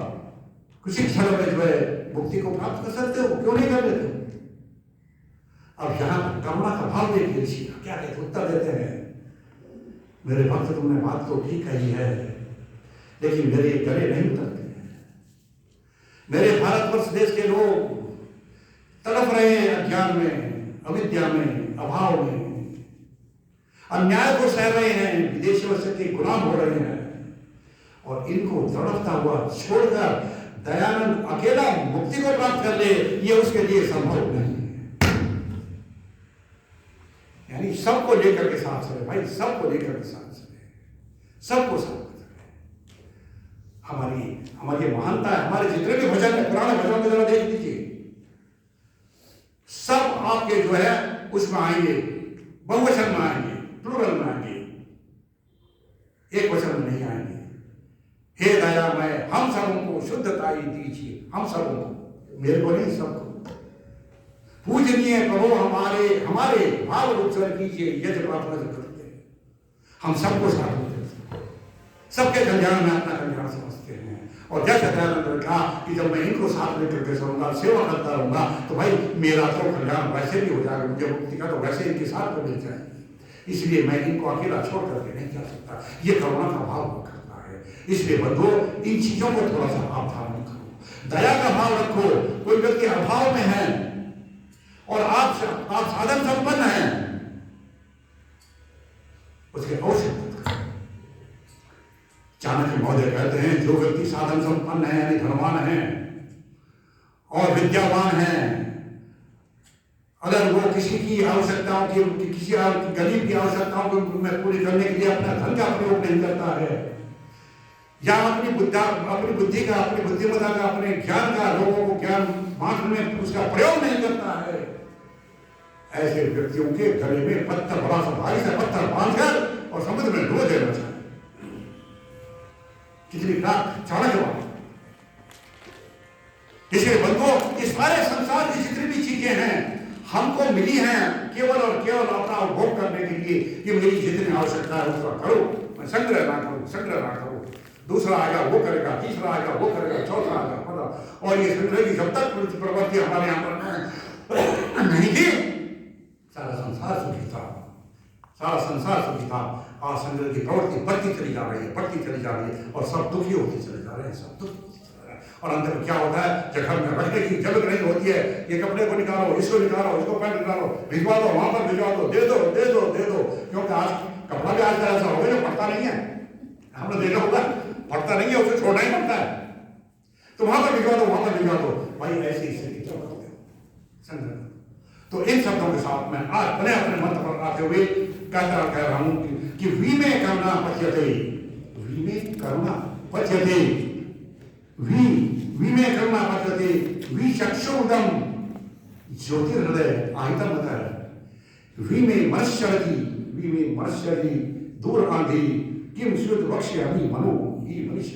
कुछ ही क्षण में जो है मुक्ति को प्राप्त कर सकते हो, क्यों नहीं कर लेते? अब यहाँ करुणा का भाव देखिए ऋषि क्या कहते उत्तर देते हैं, मेरे भक्त तुमने बात तो ठीक कही है लेकिन मेरे गले नहीं उतरते हैं। मेरे भारतवर्ष देश के लोग तड़प रहे हैं अज्ञान में, अविद्या में, अभाव में, अन्याय को सह रहे हैं, विदेशियों से के गुलाम हो रहे हैं और इनको तड़पता हुआ छोड़कर दयानंद अकेला मुक्ति को प्राप्त कर ले ये उसके लिए संभव नहीं है। यानी सबको लेकर के साथ चले भाई, सबको लेकर के साथ चले, सबको साथ हमारी महानता है। हमारे जितने भी भजन है, पुराने भजनों में जरा देख लीजिए, सब आपके जो है उसमें आएंगे, बहुवचन में आएंगे, प्लूरल में आएंगे। हे दयामय हम सबों को शुद्धता ही दीजिए, हम सबों को, मेरे को नहीं सबको। पूजनीय प्रभु हमारे हमारे भाव उज्जवल कीजिए, यज्ञ प्रार्थना से करते हैं हम सबको साथ देते, सबके कल्याण में अपना कल्याण समझते हैं। और जैसे दयानंद ने कहा कि जब मैं इनको साथ लेकर के चलूंगा, सेवा करता रहूंगा, तो भाई मेरा तो कल्याण वैसे भी हो जाएगा, मुझे मुक्ति का तो वैसे इनके साथ में मिल जाएगी, इसलिए मैं इनको अकेला छोड़ करके नहीं जा सकता। ये करुणा का भाव करता है। इसलिए बंधुओं, इन चीजों को थोड़ा सा आप धारण करो, दया का भाव रखो। कोई व्यक्ति अभाव में है और आप साधन संपन्न हैं, उसके अवश्य चाणक्य महोदय कहते हैं, जो व्यक्ति साधन संपन्न है यानी धनवान है और विद्यावान है, अगर वो किसी की आवश्यकताओं की किसी गरीब की आवश्यकताओं को पूरी करने के लिए अपना धन का प्रयोग नहीं करता है, या अपनी बुद्धि का, अपनी बुद्धिमत्ता का, अपने ज्ञान का लोगों को ज्ञान बांटने में उसका प्रयोग नहीं करता है, ऐसे व्यक्तियों के गले में पत्थर, बड़ा सा भारी सा पत्थर बांधकर और समुद्र में डुबो देना चाहिए। कितनी चाणक्य बात। इसलिए बंधुओं, इस सारे संसार की जितनी भी चीजें हैं हमको मिली हैं केवल और केवल अपना उपभोग करने के लिए कि मेरी जितनी आवश्यकता है उसका करो, मैं संग्रह ना करूं। दूसरा आएगा वो करेगा, तीसरा आएगा वो करेगा, चौथा आएगा पता। और ये संग्रह की जब तक प्रवृत्ति हमारे यहाँ पर नहीं थी, सारा संसार सुखी था। आज संग्रह की प्रवृत्ति बढ़ती चली जा रही है और सब दुखी होते चले जा रहे हैं, सब दुखी। और अंत में क्या होता है, जब घर में रखने की जगह नहीं होती है, ये कपड़े को निकालो, इसको निकालो, इसको पैंट निकालो, भिजवा दो, वहां पर भिजवा दो, दे दो। क्योंकि आज कपड़ा भी आज ऐसा हो गया जो पड़ता नहीं है, हमने देखा होगा, पड़ता नहीं है, उसे छोड़ना ही पड़ता है, तो वहां पर भिजवा दो। भाई ऐसी स्थिति क्या होती है संग्रह। तो इन शब्दों के साथ मैं आज अपने मंत्र पर आते हुए कह रहा हूं कि वीमे करुणा पच्यते, विचक्षुदम ज्योतिर्हृदय आहितम है, वीमे मनुष्यति दूर आंधी किम शुद्ध वक्ष्यामि मनो ही मनुष्य।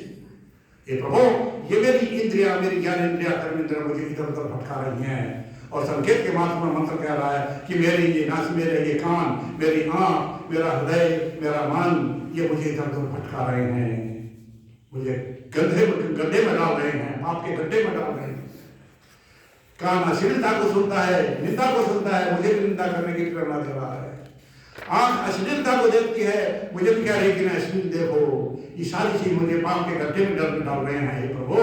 ये प्रभु, ये मेरी इंद्रिया, मेरी ज्ञान इंद्रिया, कर्म इंद्रिया मुझे इधर उधर भटका रही हैं, और संकेत के माध्यम में मंत्र कह रहा है कि मेरे ये नाक, मेरे ये कान, मेरी आंख, मेरा हृदय, मेरा मन, ये मुझे इधर उधर भटका रहे हैं, मुझे गड्ढे में डाल रहे हैं, आपके गड्ढे में डाल रहे हैं। कान अश्लीलता को सुनता है, निंदा को सुनता है, मुझे भी निंदा करने की प्रेरणा दे रहा है। आंख अश्लीलता को देखती है, मुझे भी कह रही कि ना अश्लील देखो। ये सारी चीज मुझे पाप के गड्ढे में डाल रहे हैं। हे प्रभु,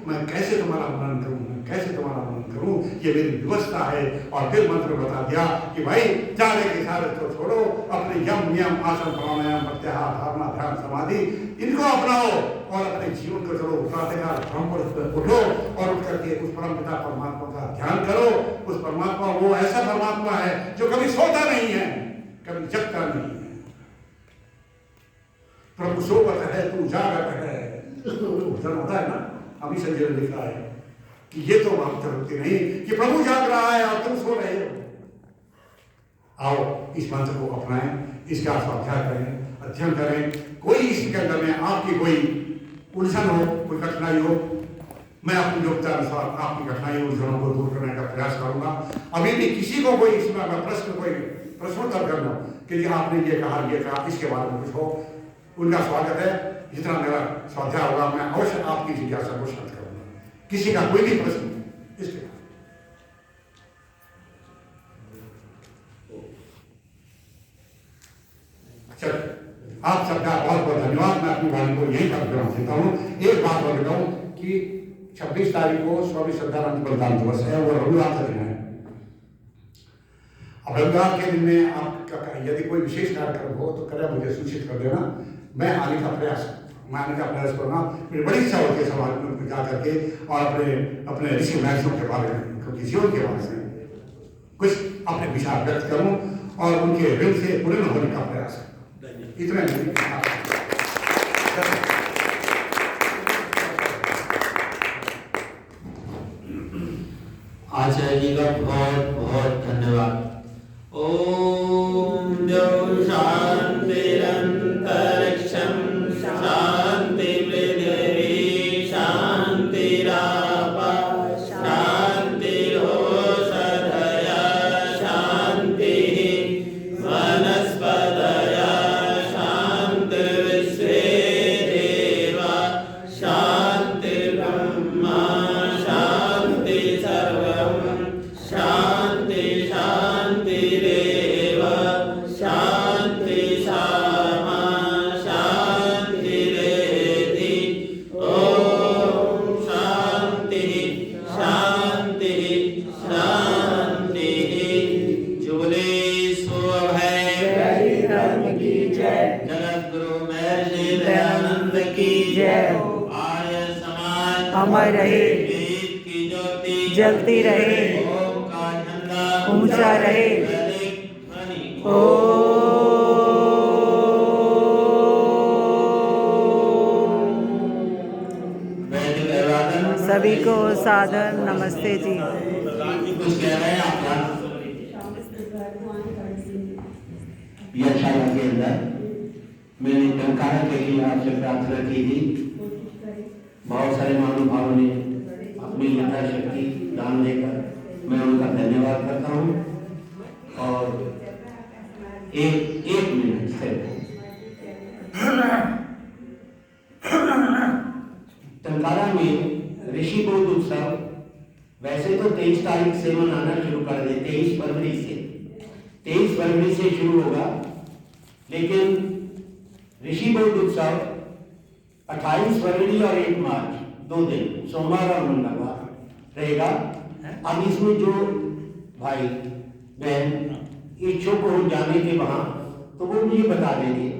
मैं कैसे तुम्हारा वर्णन करूं, ये मेरी व्यवस्था है। और फिर मंत्र बता दिया कि भाई चारे के सारे को छोड़ो, अपने यम नियम आसन प्राणायाम प्रत्याहार धारणा ध्यान समाधि इनको अपनाओ और अपने जीवन को चलो प्रातःकाल उठो और उठ करके उस परम पिता परमात्मा का ध्यान करो। उस परमात्मा, वो ऐसा परमात्मा है जो कभी सोता नहीं है, कभी जगता नहीं है। प्रभु सोवत है, तू जागत है, होता है ना। अभी संजय ने लिखा है कि ये तो बात होती नहीं कि प्रभु जाग रहा है और तुम सो रहे हो। आओ इस मंत्र को अपनाएं, इसका अध्ययन करें। कोई इसके अंदर में आपकी कोई उलझन हो, कोई कठिनाई हो, मैं अपनी योग्यता अनुसार आपकी कठिनाई उलझनों को दूर करने का प्रयास करूंगा। अभी भी किसी को कोई इसमें प्रश्नोत्तर करना कि आपने ये कहा, इसके बारे में कुछ हो, उनका स्वागत है। जितना मेरा स्वाध्याय होगा मैं अवश्य आपकी जिज्ञासा को शांत करूंगा। किसी का कोई भी प्रश्न इसके आप सबका बहुत बहुत धन्यवाद। मैं अपनी वाणी को यही कर देता हूँ। एक बात और बताऊं कि 26 तारीख को स्वामी श्रद्धानंद बलिदान दिवस है, वो रविवार का दिन है। अब रविवार के दिन में आपका यदि कोई विशेष कार्यक्रम हो तो कृपया मुझे सूचित कर देना। मैं आने का प्रयास करूँगा। मेरी बड़ी इच्छा होती है समाज में जा करके और अपने ऋषि महर्षियों के बारे में, उनके जीवन के बारे में कुछ अपने विचार व्यक्त करूँ और उनके ऋण से पूर्ण होने का प्रयास करूँ। इतने आचार्य जी का बहुत बहुत धन्यवाद। ओम जो शांतिरंतरिक्षं शांति पृथ्वी जय आर्य समाज अमर रहे, वेद की ज्योति जलती रहे, ओम का झंडा ऊंचा रहे। दैनिक ध्वनि वैदिक अभिवादन सभी को सादर नमस्ते जी। कुछ कह रहे हैं आप यहाँ? यशाया के अंदर मैंने टंकारा के लिए आपसे प्रार्थना की थी। बहुत सारे महानुभावों ने अपनी यथा शक्ति दान देकर मैं उनका धन्यवाद करता हूँ। और एक मिनट से टंकारा में ऋषि बोध उत्सव वैसे तो 23 तारीख से मनाना शुरू कर दे, 23 फरवरी से शुरू होगा, लेकिन ऋषि बोध उत्सव 28 फरवरी और 1 मार्च 2 दिन सोमवार और मंगलवार रहेगा। अब इसमें जो भाई बहन इच्छुक हो जाने के वहां तो वो मुझे बता देंगे,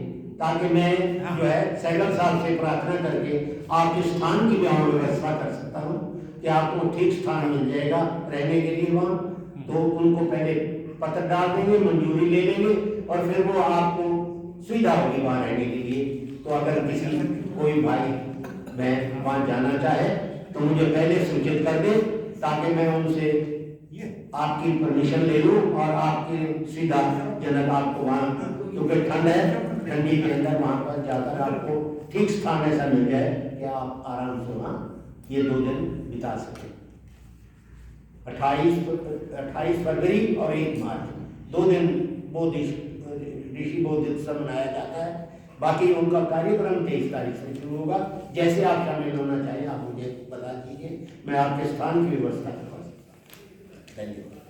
ताकि मैं जो है सैकल साहब से प्रार्थना करके आपके स्थान की भी और व्यवस्था कर सकता हूँ कि आपको ठीक स्थान मिल जाएगा रहने के लिए वहाँ। तो उनको पहले पत्र डाल देंगे, मंजूरी ले लेंगे और फिर वो आपको सुविधा होगी वहाँ रहने के लिए। तो अगर किसी कोई भाई बहन वहाँ जाना चाहे तो मुझे पहले सूचित कर दे, ताकि मैं उनसे आपकी परमिशन ले लूँ और आपकी सुविधा जनक आपको वहाँ, क्योंकि ठंड है, ठंडी के अंदर वहाँ पर जाकर आपको ठीक स्थान ऐसा मिल जाए कि आप आराम से वहाँ ये 2 दिन बिता सकें। 28 फरवरी और 1 मार्च 2 दिन ऋषि बोध उत्सव मनाया जाता है। बाकी उनका कार्यक्रम 23 तारीख से शुरू होगा। जैसे आप शामिल होना चाहिए आप मुझे बता दीजिए, मैं आपके स्थान की व्यवस्था करवा सकता हूँ। धन्यवाद।